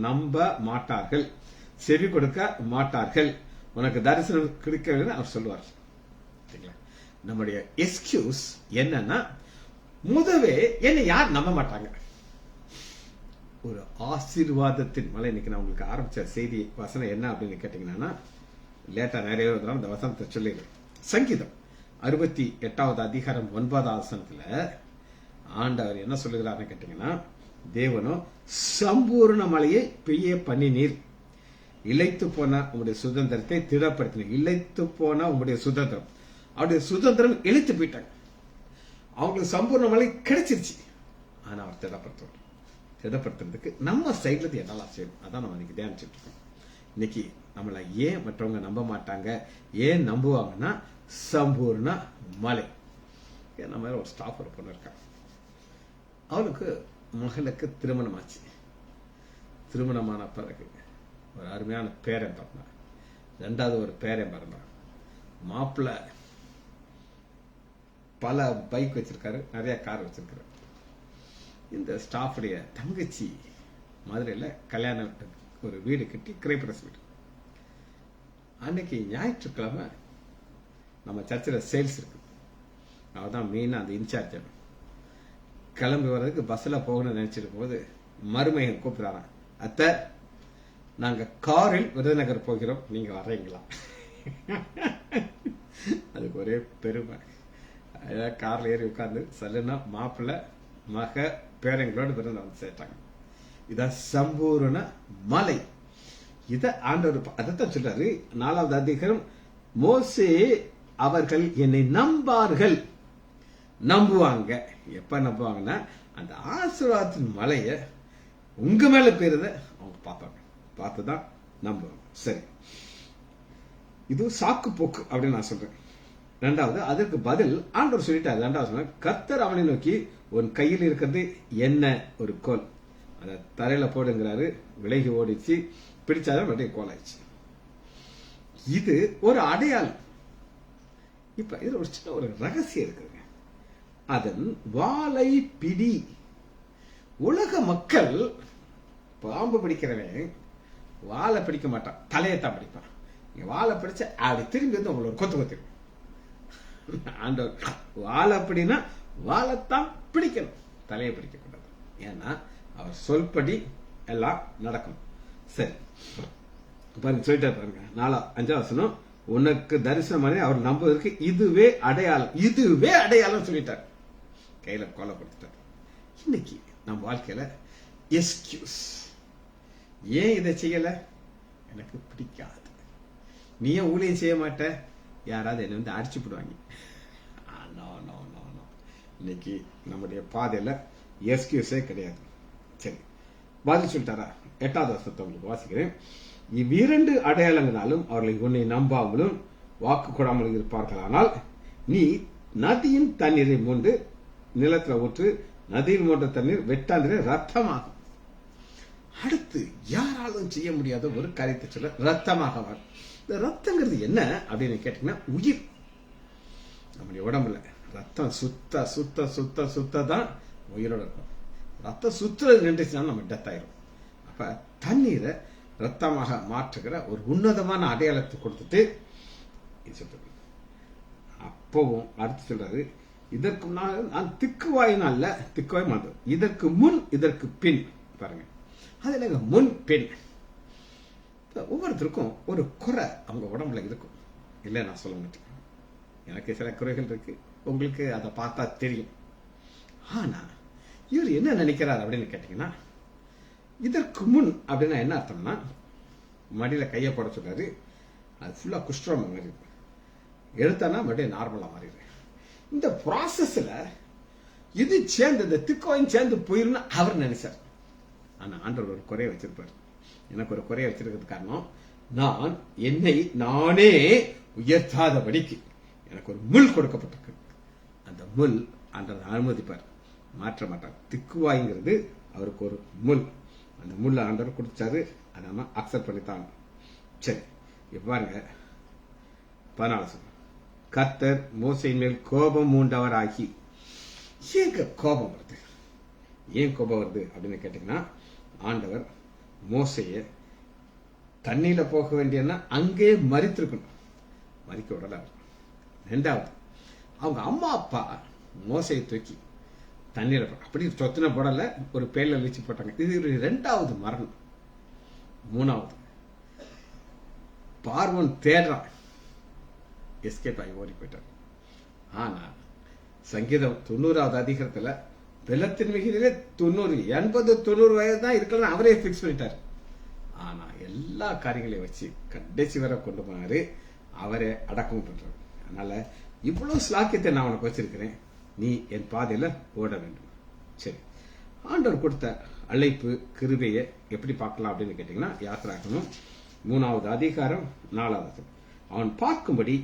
நம்ப மாட்டார்கள், செவி கொடுக்க மாட்டார்கள், உனக்கு தரிசனம் கிடைக்கவில்லை அவர் சொல்லுவார். நம்முடைய எக்ஸ்கியூஸ் என்னன்னா, முதவே என்னை யார் நம்ப மாட்டாங்க. ஒரு ஆசீர்வாதத்தின் மலை. இன்னைக்கு நான் உங்களுக்கு ஆரம்பிச்ச செய்தி வசனம் என்ன அப்படின்னு கேட்டீங்கன்னா, லேட்டா நிறைய இந்த வசனத்தை சொல்லிடுறேன். சங்கீதம் 68வது அதிகாரம் 9வது வசனத்துல ஆண்டவர் என்ன சொல்லுகிறாருன்னு கேட்டீங்கன்னா, தேவனோ சம்பூர்ண மழையை பெய்ய பண்ணினீர், இளைத்து போன உங்களுடைய சுதந்திரத்தை திடப்படுத்தினீர். இளைத்து போன உங்களுடைய சுதந்திரம், அவருடைய சுதந்திரம் இழுத்து போயிட்டாங்க. அவங்களுக்கு சம்பூர்ண மலை கிடைச்சிருச்சு. ஆனா அவர் திடப்படுத்துறதுக்கு நம்ம சைட்ல இருந்து என்னெல்லாம் செய்யணும் அதான் நம்ம இன்னைக்கு தியானிச்சுட்டு இருக்கோம். இன்னைக்கு நம்மளை ஏன் மற்றவங்க நம்ப மாட்டாங்க, ஏன் நம்புவாங்கன்னா சம்பூர்ண மலை. நம்ம ஒரு ஸ்டாஃப் ஒரு பொண்ணு இருக்கா, அவளுக்கு மகளுக்கு திருமணம் ஆச்சு. திருமணமான பிறகு ஒரு அருமையான பேரன் பிறந்தான், 2வது ஒரு பேரன் பிறந்தான். மாப்பிள்ள பல பைக் வச்சிருக்காரு, நிறைய கார் வச்சிருக்காரு. இந்த ஸ்டாஃபுடைய தங்கச்சி மதுரையில கல்யாணம் ஒரு வீடு கட்டி கிரைப்ரஸ் வீடு. அன்னைக்கு ஞாயிற்றுக்கிழமை நம்ம சர்ச்சில் சேல்ஸ் இருக்கு, அவதான் மெயினா அந்த இன்சார்ஜ். கிளம்பி வர்றதுக்கு பஸ்ல போகணும்னு நினைச்சிட்டு போது மருமையன் கூப்பிடுறாராம், அத்தை நாங்க காரில் விருதுநகர் போகிறோம், நீங்க வர்றீங்களா? அதுக்கு ஒரே பெருமை. கார்ல ஏறி உட்கார்ந்து சல்லுனா மாப்பிள்ள மக பேரங்களோட விருதுநகர் சேர்த்தாங்க. இதான் சம்பூர்ண மலை. இத ஆண்டவர் அதைத்தான் சொல்றாரு 4வது அதிகாரம், மோசே அவர்கள் என்னை நம்பார்கள். நம்புவாங்க. எப்ப நம்புவாங்கன்னா அந்த ஆசீர்வாதத்தின் மலைய உங்க மேல பெய்றத அவங்க பார்ப்பாங்க, பார்த்துதான் நம்புவாங்க. சரி, இது சாக்கு போக்கு அப்படின்னு நான் சொல்றேன். 2வது அதற்கு பதில் ஆண்டவர் சொல்லிட்டார். 2வது சொன்ன, கர்த்தர் அவனை நோக்கி உன் கையில் இருக்கிறது என்ன? ஒரு கோல். அத தரையில போடுங்கிறாரு. விலகி ஓடிச்சு, பிடிச்சாதான் மறுபடியும் கோல் ஆயிடுச்சு. இது ஒரு அடையாளம். இப்ப இதுல ஒரு சின்ன ஒரு ரகசியம் இருக்குங்க. அதன் வாளை பிடி. உலக மக்கள் பாம்பு பிடிக்கிறவன் வாழை பிடிக்க மாட்டான், தலையத்தான் பிடிப்பான். வாழை பிடிச்ச அப்படி திரும்பி வந்து உங்களோட கொத்து கொத்திடும். ஆண்டவர் வாழை அப்படின்னா வாழைத்தான் பிடிக்கணும், தலையை பிடிக்க கூடாது. ஏன்னா அவர் சொல்படி எல்லாம் நடக்கணும். சரி பாருங்க, சொல்லிட்டா பாருங்க 4-5 வசனம், உனக்கு தரிசனமான அவர் நம்புவதற்கு இதுவே அடையாளம், இதுவே அடையாளம் சொல்லிட்டார். கையில கொலை கொடுத்துட்டார். இன்னைக்கு நம்ம வாழ்க்கையில எஸ்கியூஸ், ஏன் இதை செய்யல, எனக்கு பிடிக்காது, நீ ஏன் ஊழியம் செய்ய மாட்ட, யாராவது என்ன வந்து அடிச்சு போடுவாங்க. இன்னைக்கு நம்முடைய பாதையில எஸ்கியூஸே கிடையாது. சரி, பதில் சொல்லிட்டாரா? 8வது வசனத்தை உங்களுக்கு வாசிக்கிறேன். இவ்விரண்டு அடையாளங்களாலும் அவர்களை உன்னை நம்பாமலும் வாக்கு கொடாமலும் இருப்பார்களானால் நீ நதியின் தண்ணீரை மூண்டு நிலத்துல ஊற்று, நதியில் மூன்ற தண்ணீர் வெட்டாந்திர ரத்தமாகும். அடுத்து யாராலும் செய்ய முடியாத ஒரு காரியத்தை சொல்ல, ரத்தமாக. இந்த ரத்தங்கிறது என்ன அப்படின்னு கேட்டீங்கன்னா உயிர். நம்முடைய உடம்புல ரத்தம் சுத்த சுத்த சுத்த சுத்த தான் உயிரோட இருக்கும். ரத்தம் சுத்துறது நின்றுச்சுன்னா நம்ம டெத் ஆயிரும். அப்ப தண்ணீரை ரத்தமாக மாற்றுகிற ஒரு உன்னதமான அடையாளத்தை கொடுத்துட்டு அப்பவும் அடுத்து சொல்றாரு, இதற்கு நான் திக்குவாயினால திக்குவாய் மாட்டோம், இதற்கு முன் இதற்கு பின். பாருங்க, அது இல்லைங்க, முன் பின். ஒவ்வொருத்தருக்கும் ஒரு குறை அவங்க உடம்புல இருக்கும். இல்லை நான் சொல்ல மாட்டேன், எனக்கு சில குறைகள் இருக்கு, உங்களுக்கு அதை பார்த்தா தெரியும். ஆனா இவர் என்ன நினைக்கிறார் அப்படின்னு கேட்டீங்கன்னா, இதற்கு முன் அப்படின்னா என்ன அர்த்தம்னா, மடியில கையை போட சொல்றாரு, அது ஃபுல்லா குஷ்டம் மாதிரி எடுத்தானா மறுபடியும் நார்மலா மாறிடு. இந்த ப்ராசஸ்ல இது சேர்ந்து இந்த திக்கோயும் சேர்ந்து போயிருன்னு அவர் நினைச்சார். ஆனா ஆண்டவர் ஒரு குறைய வச்சிருப்பார். எனக்கு ஒரு குறைய வச்சிருக்கிறது காரணம், நான் என்னை நானே உயர்த்தாதபடிக்கு எனக்கு ஒரு முள் கொடுக்கப்பட்டிருக்கு. அந்த முள் ஆண்டவர் அனுமதிப்பார், மாற்ற மாட்டார். திக்குவாய்ங்கிறது அவருக்கு ஒரு முள். அந்த முள்ள ஆண்டவர் கொடுத்தாரு, அதை நம்ம அக்செப்ட் பண்ணித்தான். சரி, பாருங்க 14 கர்த்தர் மோசையின் மேல் கோபம் மூண்டவராகி. ஏங்க கோபம் வருது? ஏன் கோபம் வருது அப்படின்னு கேட்டீங்கன்னா, ஆண்டவர் மோசைய தண்ணியில போக வேண்டியன்னா அங்கே மறித்திருக்கணும், மறிக்க விடல. 2வது, அவங்க அம்மா அப்பா மோசையை தூக்கி தண்ணீர அப்படி சொத்துன போடல, ஒரு பேர்ல வச்சு போட்டாங்க. இது 2வது மரணம். 3வது, பார்வன் தேடுறான், எஸ்கேப் ஆகி ஓடி போயிட்டார். ஆனா சங்கீதம் 90வது அதிகாரத்துல வெள்ளத்தின் மிகுதியிலே 90 80 90 வயது தான் இருக்கலாம் அவரே பிக்ஸ் பண்ணிட்டார். ஆனா எல்லா காரியங்களையும் வச்சு கடைசி வரை கொண்டு போனாரு, அவரே அடக்கம் பண்றாரு. அதனால இவ்வளவு ஸ்லாக்கியத்தை நான் உனக்கு வச்சிருக்கிறேன், நீ என் பாதையில ஓட வேண்டும். சரி, ஆண்டவர் கொடுத்த அழைப்பு கிருபையை எப்படி பார்க்கலாம் அப்படின்னு கேட்டீங்கன்னா, யாத்திராகமம் 3வது அதிகாரம் 4வது. அவன் பார்க்கும்படி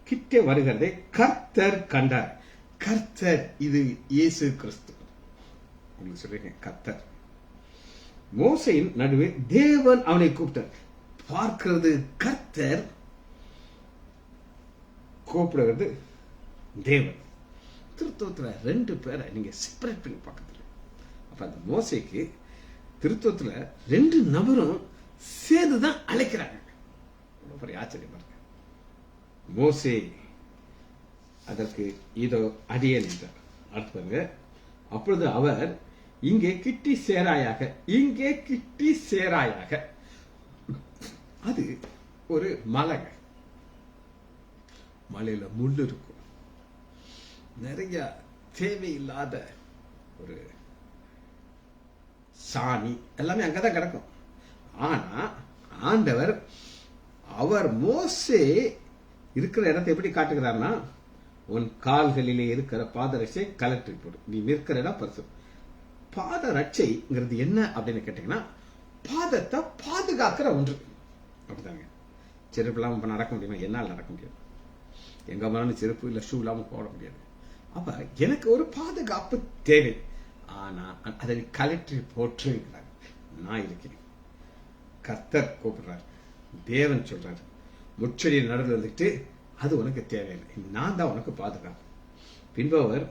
கிட்டே வருகிறதை கர்த்தர் கண்டார். கர்த்தர், இது இயேசு கிறிஸ்து. உங்களுக்கு சொல்லிருக்கேன், கர்த்தர். மோசையின் நடுவே தேவன் அவனை கூப்பிட்டார். பார்க்கிறது கர்த்தர், கூப்பிடுறது தேவன். திருத்துவத்துல 2 பேரை நீங்க செப்பரேட் பண்ணி பார்க்கறது. அப்ப அந்த மோசைக்கு திருத்துவத்துல 2 நபரும் சேர்ந்துதான் அழைக்கிறாங்க. ஆச்சரியம் பாருங்க. மோசே அதற்கு இதோ அடியேன் என்றார். அடுத்து பாருங்க, அப்பொழுது அவர் இங்கே கிட்டி சேராயாக, இங்கே கிட்டி சேராயாக. அது ஒரு மலைங்க. மலையில முள்ளு இருக்கும், நிறைய தேவையில்லாத ஒரு சாணி எல்லாமே அங்கதான் கிடக்கும். ஆனா ஆண்டவர் அவர் மோசே இருக்கிற இடத்தை எப்படி காட்டுகிறார்னா, உன் கால்களிலே இருக்கிற பாதரட்சை கலற்றி போடு, நீ நிற்கிற இடம் பரிசுத்தம். பாதரட்சைங்கிறது என்ன அப்படின்னு கேட்டீங்கன்னா, பாதத்தை பாதுகாக்கிற ஒன்று. அப்படிதாங்க. செருப்பு இல்லாம நடக்க முடியுமா? என்னால் நடக்க முடியாது. எங்க போனாலும் செருப்பு இல்ல ஷூ இல்லாம போட முடியாது. அப்ப எனக்கு ஒரு பாதுகாப்பு தேவை. ஆனா அதை கலற்றி போற்றுங்கிறார். நான் இருக்கேன். கர்த்தர் கூப்பிடுறாரு, தேவன் சொல்றாரு, முச்செடியில் நடந்து வந்துட்டு அது உனக்கு தேவையில்லை, நான் தான் உனக்கு பாதுகாப்பு. பின்பு அவர்,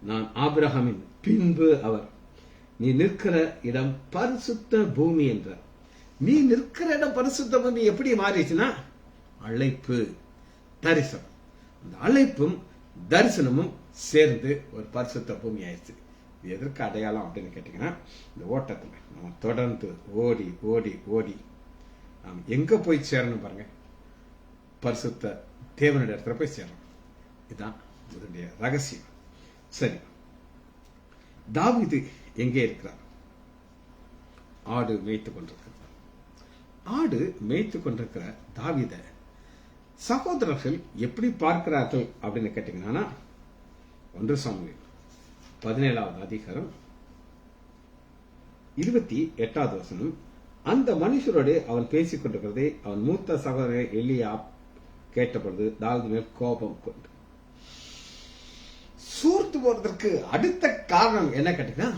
நான் ஆபிரகாமின் பின்பு அவர், நீ நிற்கிற இடம் பரிசுத்த பூமி என்றார். நீ நிற்கிற இடம் பரிசுத்த பூமி எப்படி மாறிச்சுன்னா, அழைப்பு தரிசனம். அந்த அழைப்பும் தரிசனமும் சேர்ந்து ஒரு பரிசுத்த பூமி ஆயிடுச்சு. இது எதற்கு அடையாளம் அப்படின்னு கேட்டீங்கன்னா, இந்த ஓட்டத்துல நம்ம தொடர்ந்து ஓடி ஓடி ஓடி நாம் எங்க போய் சேரணும் பாருங்க, பரிசுத்த தேவனுடைய இடத்துல போய் சேரணும். இதுதான் இதனுடைய ரகசியம். சரி, தாவீது எங்கே இருக்கிறார்? ஆடு மேய்த்து கொண்டிருக்கிறார். ஆடு மேய்த்து கொண்டிருக்கிற தாவீதை சகோதரர்கள் எப்படி பார்க்கிறார்கள் அப்படின்னு கேட்டீங்கன்னா, 1 சாமுவேல் 17வது அதிகாரம் 28வது வசனம். அந்த மனுஷரோடு அவன் பேசிக் கொண்டிருக்கிறதை அவன் மூத்த சகோதரர் எலியாப் கேட்டபொழுது தாவீது மேல் கோபம் கொண்டு. சூர்த்து போறதற்கு அடுத்த காரணம் என்ன கேட்டீங்கன்னா,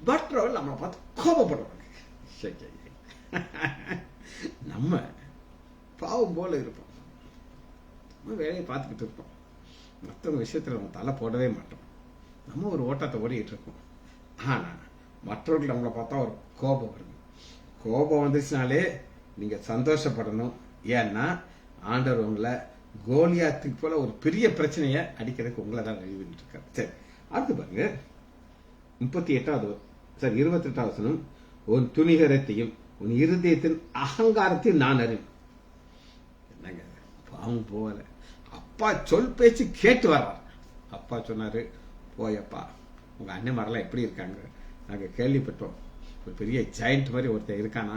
மற்றவர்கள் நம்மளை பார்த்து கோபப்படுவாங்க. நம்ம பாவம் போல இருப்போம், நம்ம வேலையை பார்த்துக்கிட்டு இருப்போம், மற்றவங்க விஷயத்துல நம்ம தலை போடவே மாட்டோம். நம்ம ஒரு ஓட்டத்தை ஓடிட்டு இருக்கோம். ஆனா மற்றவர்கள் நம்மளை பார்த்தா ஒரு கோபம் வருது. கோபம் வந்துச்சுனாலே நீங்க சந்தோஷப்படணும். ஏன்னா ஆண்டவர் உங்களை கோலியாத்துக்கு போல ஒரு பெரிய பிரச்சனைய அடிக்கிறதுக்கு உங்களை தான் எழுதிட்டு இருக்காரு. சரி, அடுத்து பாருங்க 28வது வசனம். உன் துணிகரத்தையும் உன் இருதயத்தின் அகங்காரத்தையும் நான் அறிவேன். என்னங்க பாவம் போகல, அப்பா சொல் பேச்சு கேட்டு வர்றார். அப்பா சொன்னாரு, போயப்பா உங்க அண்ணன் மாதிரிலாம் எப்படி இருக்காங்க, நாங்க கேள்விப்பட்டோம், ஒரு பெரிய ஜாயிண்ட் மாதிரி ஒருத்தர் இருக்கானா,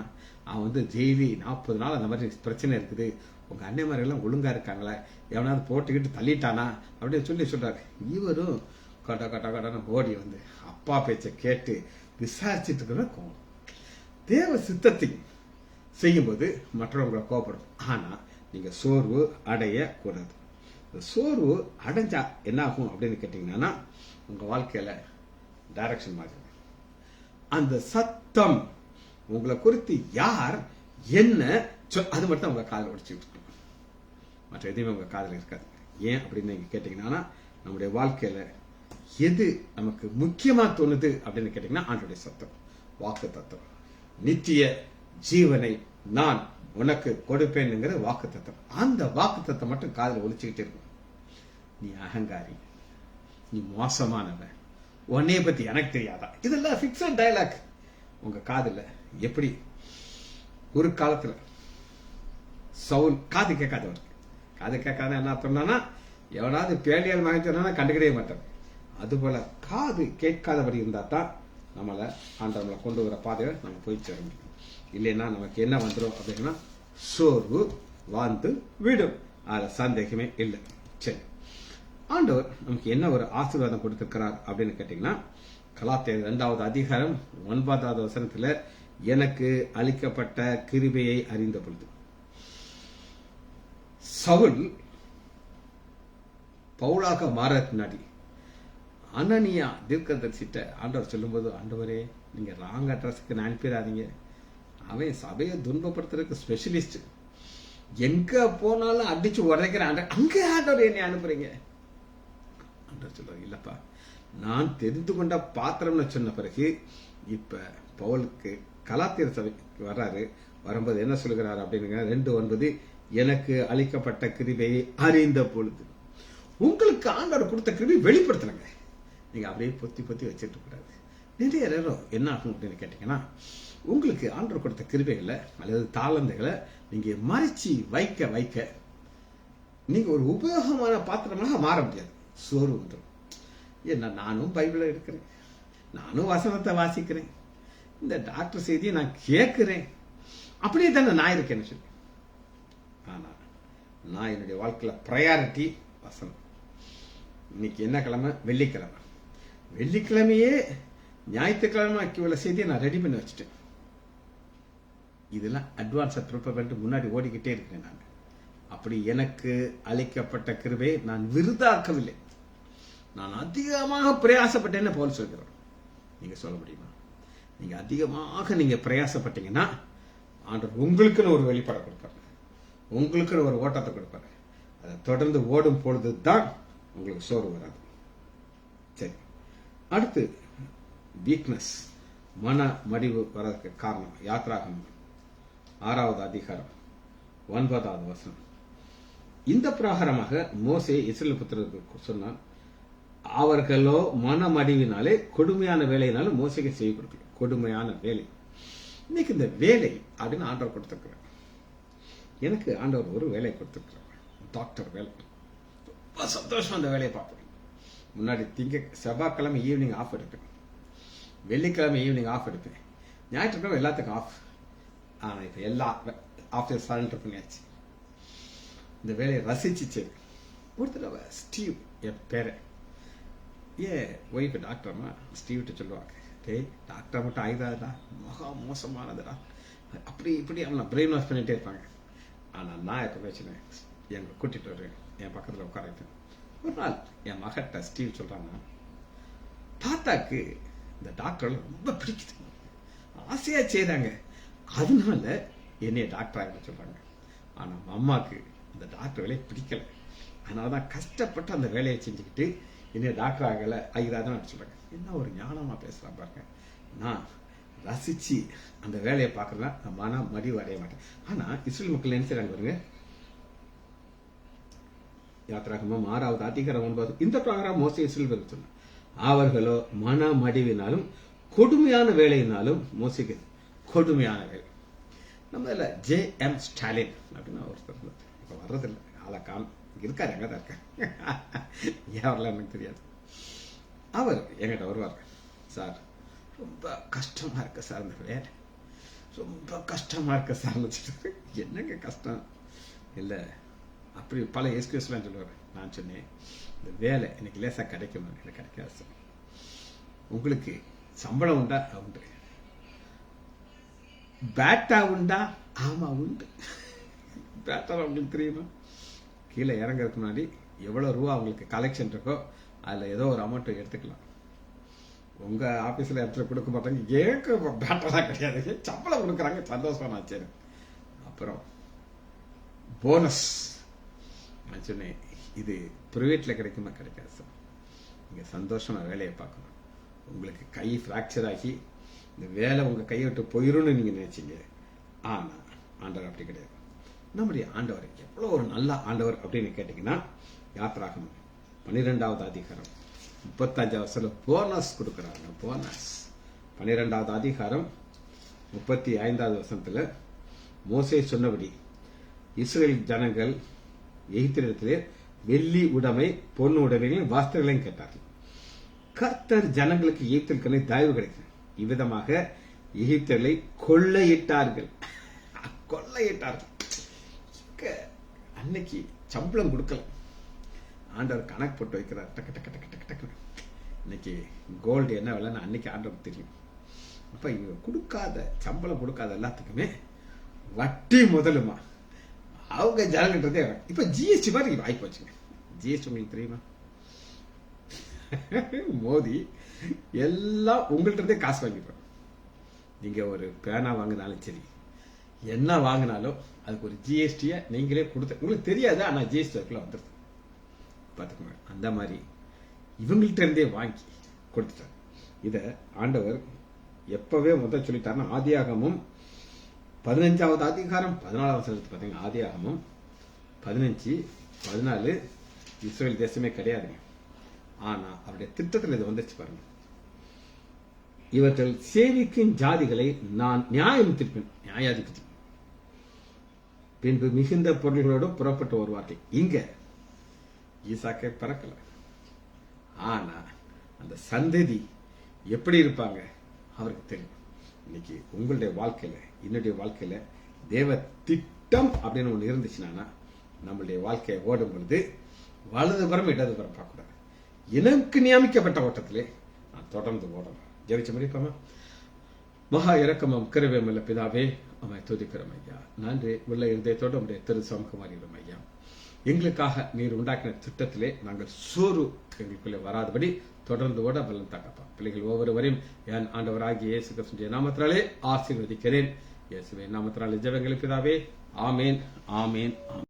அவன் டெய்லி 40 நாள் அந்த மாதிரி பிரச்சனை இருக்குது, உங்க அண்ணன் மாதிரி எல்லாம் ஒழுங்கா இருக்காங்களா, எவனாவது போட்டுக்கிட்டு தள்ளிட்டானா அப்படின்னு சொல்றாரு. இவரும் கட்ட கட்ட கட்டன்னு ஓடி வந்து அப்பா பேச்சை கேட்டு விசாரிச்சுட்டு இருக்கிற கோபம். தேவ சித்தத்தை செய்யும்போது மற்றவங்களை கோபப்படும். ஆனா நீங்க சோர்வு அடைய கூடாது. சோர்வு அடைஞ்சா என்ன ஆகும் அப்படின்னு கேட்டீங்கன்னா, உங்க வாழ்க்கையில டைரக்ஷன் மாறும். அந்த சத்தம் உங்களை குறித்து யார் என்ன அது மட்டும் உங்க காதில் உடைச்சுட்டு இருக்கும், மற்ற எதுவுமே உங்க காதில் இருக்காது. ஏன் அப்படின்னு நீங்க கேட்டீங்கன்னா, நம்முடைய வாழ்க்கையில எது நமக்கு முக்கியமா தோணுது அப்படின்னு கேட்டீங்கன்னா, ஆண்டவருடைய சத்தம், வாக்கு தத்துவம். நித்திய ஜீவனை நான் உனக்கு கொடுப்பேன்ங்கிற வாக்கு தத்துவம். அந்த வாக்கு தத்துவம் மட்டும் காதில் ஒழிச்சுக்கிட்டே இருக்கும். நீ அகங்காரி, நீ மோசமானவன், உன்னைய பத்தி எனக்கு தெரியாதா, இதெல்லாம் பிக்சட் டயலாக் உங்க காதுல. எப்படி ஒரு காலத்துல சவுல் காது கேட்காதவர், காது கேட்காத என்ன அர்த்தம்னா, எவனாவது பேடியால் வாங்கிட்டோம்னா கண்டுக்கிடவே மாட்டார். அதுபோல காது கேட்காதபடி இருந்தா தான் நம்மள ஆண்டவங்களை கொண்டு வர பாதையை நம்ம போய் சேர முடியும். இல்லைன்னா நமக்கு என்ன வந்துடும் அப்படின்னா, சோர்வு வாழ்ந்து விடும். அது சந்தேகமே இல்லை. சரி, ஆண்டவர் நமக்கு என்ன ஒரு ஆசீர்வாதம் கொடுத்திருக்கிறார் அப்படின்னு கேட்டீங்கன்னா, கலாத்தியர் 2வது அதிகாரம் 9வது வசனத்துல, எனக்கு அளிக்கப்பட்ட கிருபையை அறிந்த பொழுது. சவுல் பவுலாக மாறதுக்கு முன்னாடி அனனியா தீர்க்கதரிசிட்ட ஆண்டவர் சொல்லும்போது, ஆண்டவரே நீங்க ராங் அட்ரஸுக்கு அனுப்பிடாதீங்க, அவன் சபையை துன்பப்படுத்துறதுக்கு ஸ்பெஷலிஸ்ட், எங்க போனாலும் அடிச்சு உடைக்கிறான், அங்க ஆண்டவர் என்னை அனுப்புறீங்க. ஆண்டவர் சொல்றாரு, இல்லப்பா நான் தெரிந்து கொண்ட பாத்திரம்னு சொன்ன பிறகு இப்ப பவுலுக்கு கலாத்தியர் சபைக்கு வர்றாரு. வரும்போது என்ன சொல்லுகிறார் அப்படின்னு 2:9, எனக்கு அளிக்கப்பட்ட கிருபையை அறிந்த பொழுது. உங்களுக்கு ஆண்டவர் கொடுத்த கிருபை வெளிப்படுத்தலங்க, நீங்க அப்படியே பொத்தி பொத்தி வச்சிட்டு கூடாது. நிறைய நேரம் என்ன ஆகும் அப்படின்னு கேட்டீங்கன்னா, உங்களுக்கு ஆண்டவர் கொடுத்த கிருபைகளை அல்லது தாளந்துகளை நீங்க மறைச்சி வைக்க வைக்க நீங்க ஒரு உபயோகமான பாத்திரமாக மாற முடியாது. சோர்வு வந்துடும். என்ன, நானும் பைபிளை எடுக்கிறேன், நானும் வசனத்தை வாசிக்கிறேன், இந்த டாக்டர் செய்தியை நான் கேட்கிறேன், அப்படியே தானே நான் இருக்கேன்னு சொல்லி. ஆனா நான் என்னுடைய வாழ்க்கையில ப்ரையாரிட்டி வசனம். இன்னைக்கு என்ன கிழமை? வெள்ளிக்கிழமை. வெள்ளிக்கிழமையே ஞாயிற்றுக்கிழமை உள்ள செய்தியை நான் ரெடி பண்ணி வச்சுட்டேன். இதெல்லாம் அட்வான்ஸா ப்ரிப்பேர் பண்ணிட்டு முன்னாடி ஓடிக்கிட்டே இருக்கேன் நான். அப்படி எனக்கு அளிக்கப்பட்ட கிருபையை நான் விருதாக்கவில்லை, நான் அதிகமாக பிரயாசப்பட்டேன்னு பவுல் சொல்கிறோம். நீங்க சொல்ல முடியுமா? நீங்க அதிகமாக நீங்க பிரயாசப்பட்டீங்கன்னா ஆண்டவர் உங்களுக்குன்னு ஒரு வெளிப்பாடு கொடுப்பாரு, உங்களுக்குன்னு ஒரு ஓட்டத்தை கொடுப்பாரு. அதை தொடர்ந்து ஓடும் பொழுதுதான் உங்களுக்கு சோர்வு வராது. சரி, அடுத்து வீக்னஸ், மன மடிவு வர்றதுக்கு காரணம் யாத்ராகமம் 6வது அதிகாரம் 9வது வசனம். இந்த பிரகாரமாக மோசே இஸ்ரவேல் புத்திரருக்கு சொன்னான், அவர்களோ மனமடிவினாலே கொடுமையான வேலையினாலும் மோசைக்கு செய்ய கொடுக்கல. கொடுமையான வேலை. இன்னைக்கு இந்த வேலை அப்படின்னு ஆண்டவர் கொடுத்திருக்கிறார். எனக்கு ஆண்டவர் ஒரு வேலை கொடுத்திருக்கிறார், டாக்டர் வேலை. ரொம்ப சந்தோஷம் அந்த வேலையை பார்ப்பேன். முன்னாடி செவ்வாய்க்கிழமை ஈவினிங் ஆஃப் எடுப்பேன், வெள்ளிக்கிழமை ஈவினிங் ஆஃப் எடுப்பேன், ஞாயிற்றுக்கிழமை எல்லாத்துக்கும் ஆஃப். ஆனா இப்ப எல்லா ஆஃபீஸ் சரண்டர் பண்ணியாச்சு. இந்த வேலையை ரசிச்சு ஒரு தடவை ஸ்டீவ், என் பேரை, ஒய்ஃபு டாக்டர்மா, ஸ்டீவ்கிட்ட சொல்லுவாங்க, டேய் டாக்டர் மட்டும் ஆயுதாதா, மகா மோசமானதுடா, அப்படி இப்படி அவனை பிரெயின் வாஷ் பண்ணிட்டே இருப்பாங்க. ஆனா நான் எப்ப பேசினேன், எங்களை கூட்டிட்டு வருவேன், என் பக்கத்துல உட்கார வைப்பேன். ஒரு நாள் என் மகட்ட ஸ்டீவ் சொல்றாங்க, தாத்தாக்கு இந்த டாக்டர் ரொம்ப பிடிக்குது, ஆசையா செய்யறாங்க, அதனால என்னைய டாக்டர் ஆகிட சொல்றாங்க. ஆனா அம்மாக்கு இந்த டாக்டர் வேலையை பிடிக்கல, அதனாலதான் கஷ்டப்பட்டு அந்த வேலையை செஞ்சுக்கிட்டு என்னைய டாக்டர் ஆகல ஆகிதாதான் சொல்றாங்க. என்ன ஒரு ஞானமா பேசுறான் பாருங்க. நான் ரசிச்சு அந்த வேலையை பார்க்கறதா மன மடிவு அடைய மாட்டேன். ஆனா இஸ்ரேல் மக்கள் என்ன செய்றாங்க பாருங்க, யாத்ராகமம் 6வது அதிகாரம் 9. இந்த பிரகாரம் மோசே இஸ்ரவேலுக்கு சொன்னார், அவர்களோ மன மடிவினாலும் கொடுமையான வேலையினாலும். மோசேக்கு கொடுமையான வேலை. நம்ம இதுல J.M. ஸ்டாலின் அப்படின்னு ஒருத்தர் இப்ப வர்றதில்லை, ஆளக்கான் இருக்காரு, எங்கதான் இருக்காரு, ஏன் வரல எனக்கு தெரியாது. அவர் என்கிட்ட வருவார், சார் ரொம்ப கஷ்டமா இருக்கு சார் இந்த வேலை, ரொம்ப கஷ்டமா இருக்கு சார். என்னங்க கஷ்டம் இல்லை, அப்படி பல எக்ஸ்கியூஸ்லாம் சொல்லுவார். நான் சொன்னேன், இந்த வேலை எனக்கு லேசா கிடைக்கும், எனக்கு கிடைக்காது சார். உங்களுக்கு சம்பளம் உண்டா? உண்டு. பேட்டா உண்டா? ஆமா உண்டு. பேட்டா உங்களுக்கு தெரியுமா? கீழே இறங்குறதுக்கு முன்னாடி எவ்வளவு ரூபா உங்களுக்கு கலெக்ஷன் இருக்கோ அதுல ஏதோ ஒரு அமௌண்ட் எடுத்துக்கலாம். உங்க ஆபீஸ்ல இடத்துல கொடுக்க மாட்டாங்க, ஏக்கு பேட்டெல்லாம் கிடையாது, சம்பளம் கொடுக்குறாங்க, சந்தோஷமா சரி. அப்புறம் போனஸ். நான் சொன்னேன், இது பிரைவேட்ல கிடைக்குமா? கிடைக்காது சார். நீங்க சந்தோஷமா வேலையை பார்க்கணும். உங்களுக்கு கை பிராக்சர் ஆகி இந்த வேலை உங்க கையை விட்டு போயிரும்னு நீங்க நினைச்சீங்க. ஆனா ஆண்டவர் அப்படி கிடையாது. நம்முடைய ஆண்டவர் எவ்வளவு ஒரு நல்ல ஆண்டவர் அப்படின்னு கேட்டீங்கன்னா, யாத்ராகமம் 12வது அதிகாரம் 35வது வசனம் போனஸ் கொடுக்கிறாங்க. போனஸ் 12வது அதிகாரம் 35வது வசனத்துல, மோசே சொன்னபடி இஸ்ரேல் ஜனங்கள் எகிப்திலே வெள்ளி உடைமை பொன் உடைமைகளையும் வஸ்திரங்களையும் கேட்டார்கள். கர்த்தர் ஜனங்களுக்கு எகிப்தில் தயவு கிடைக்கும் இவ்விதமாக எகிப்தியர்களை கொள்ளையிட்டார்கள். கொள்ளையிட்டார்கள். அன்னைக்கு சம்பளம் கொடுக்கல, ஆண்டவர் கணக்கு போட்டு வைக்கிறார். டக்கு டக்கு டக்கு டக்கு டக்கு. இன்னைக்கு கோல்டு என்ன விலைன்னு அன்னைக்கு ஆண்டவருக்கு தெரியும். அப்ப இவங்க கொடுக்காத சம்பளம் கொடுக்காத எல்லாத்துக்குமே வட்டி முதலுமா அவங்க ஜனங்கிட்டதே. இப்ப ஜிஎஸ்டி மாதிரி வாய்ப்பு வச்சுங்க. ஜிஎஸ்டி உங்களுக்கு தெரியுமா? மோடி எல்லாம் உங்கள்ட்ட இருந்தே காசு வாங்கிடுறோம். நீங்க ஒரு பேனா வாங்கினாலும் சரி, என்ன வாங்கினாலும் அதுக்கு ஒரு ஜிஎஸ்டியை நீங்களே கொடுத்த, உங்களுக்கு தெரியாது, ஆனா ஜிஎஸ்டி அதுக்குள்ள வந்துருது. பார்த்துக்கோங்க. அந்த மாதிரி இவங்கள்ட்ட இருந்தே வாங்கி கொடுத்துட்டார். இத ஆண்டவர் எப்பவே முதல் சொல்லிட்டாருன்னா, ஆதியாகமும் 15வது அதிகாரம் 14வது வசனத்தை பார்த்தீங்கன்னா, ஆதியாகமும் 15:14 இஸ்ரேல் தேசமே கிடையாதுங்க. ஆனா அவருடைய திட்டத்தில் இது வந்துருச்சு பாருங்க. இவர்கள் சேவிக்கும் ஜாதிகளை நான் நியாயம் தீர்ப்பேன், நியாயாதிபதி. பின்பு மிகுந்த பொருள்களோடு புறப்பட்டு வருவார்கள். இங்க ஈசாக்கை பறக்கல, ஆனா அந்த சந்ததி எப்படி இருப்பாங்க அவருக்கு தெரியும். இன்னைக்கு உங்களுடைய வாழ்க்கையில, என்னுடைய வாழ்க்கையில தேவ திட்டம் அப்படின்னு ஒண்ணு இருந்துச்சுன்னா, நம்மளுடைய வாழ்க்கையை ஓடும் பொழுது வலதுபுறம் இடதுபுறம் பார்க்க கூடாது. எனக்கு நியமிக்கப்பட்ட ஓட்டத்திலே நான் தொடர்ந்து ஓடணும். ஜெபிச்ச முடிப்போமா? மகா இரக்கமும் கிருபையுமுள்ள பிதாவே, உம்மை துதிக்கிறோம் ஐயா. நன்றி. உள்ள இருதயத்தோடு உம்முடைய திரு சமூகமாகிறோம் ஐயா. எங்களுக்காக நீர் உண்டாக்கின திட்டத்திலே நாங்கள் சோறு எங்களுக்குள்ளே வராதபடி தொடர்ந்து ஓட பலன் தாக்கப்பா. பிள்ளைகள் ஒவ்வொருவரையும் என் ஆண்டவராகிய இயேசு கிறிஸ்துவின் நாமத்தினாலே ஆசீர்வதிக்கிறேன். இயேசுவின் நாமத்தினாலே ஜெபங்கள் பிதாவே. ஆமேன், ஆமேன், ஆமேன்.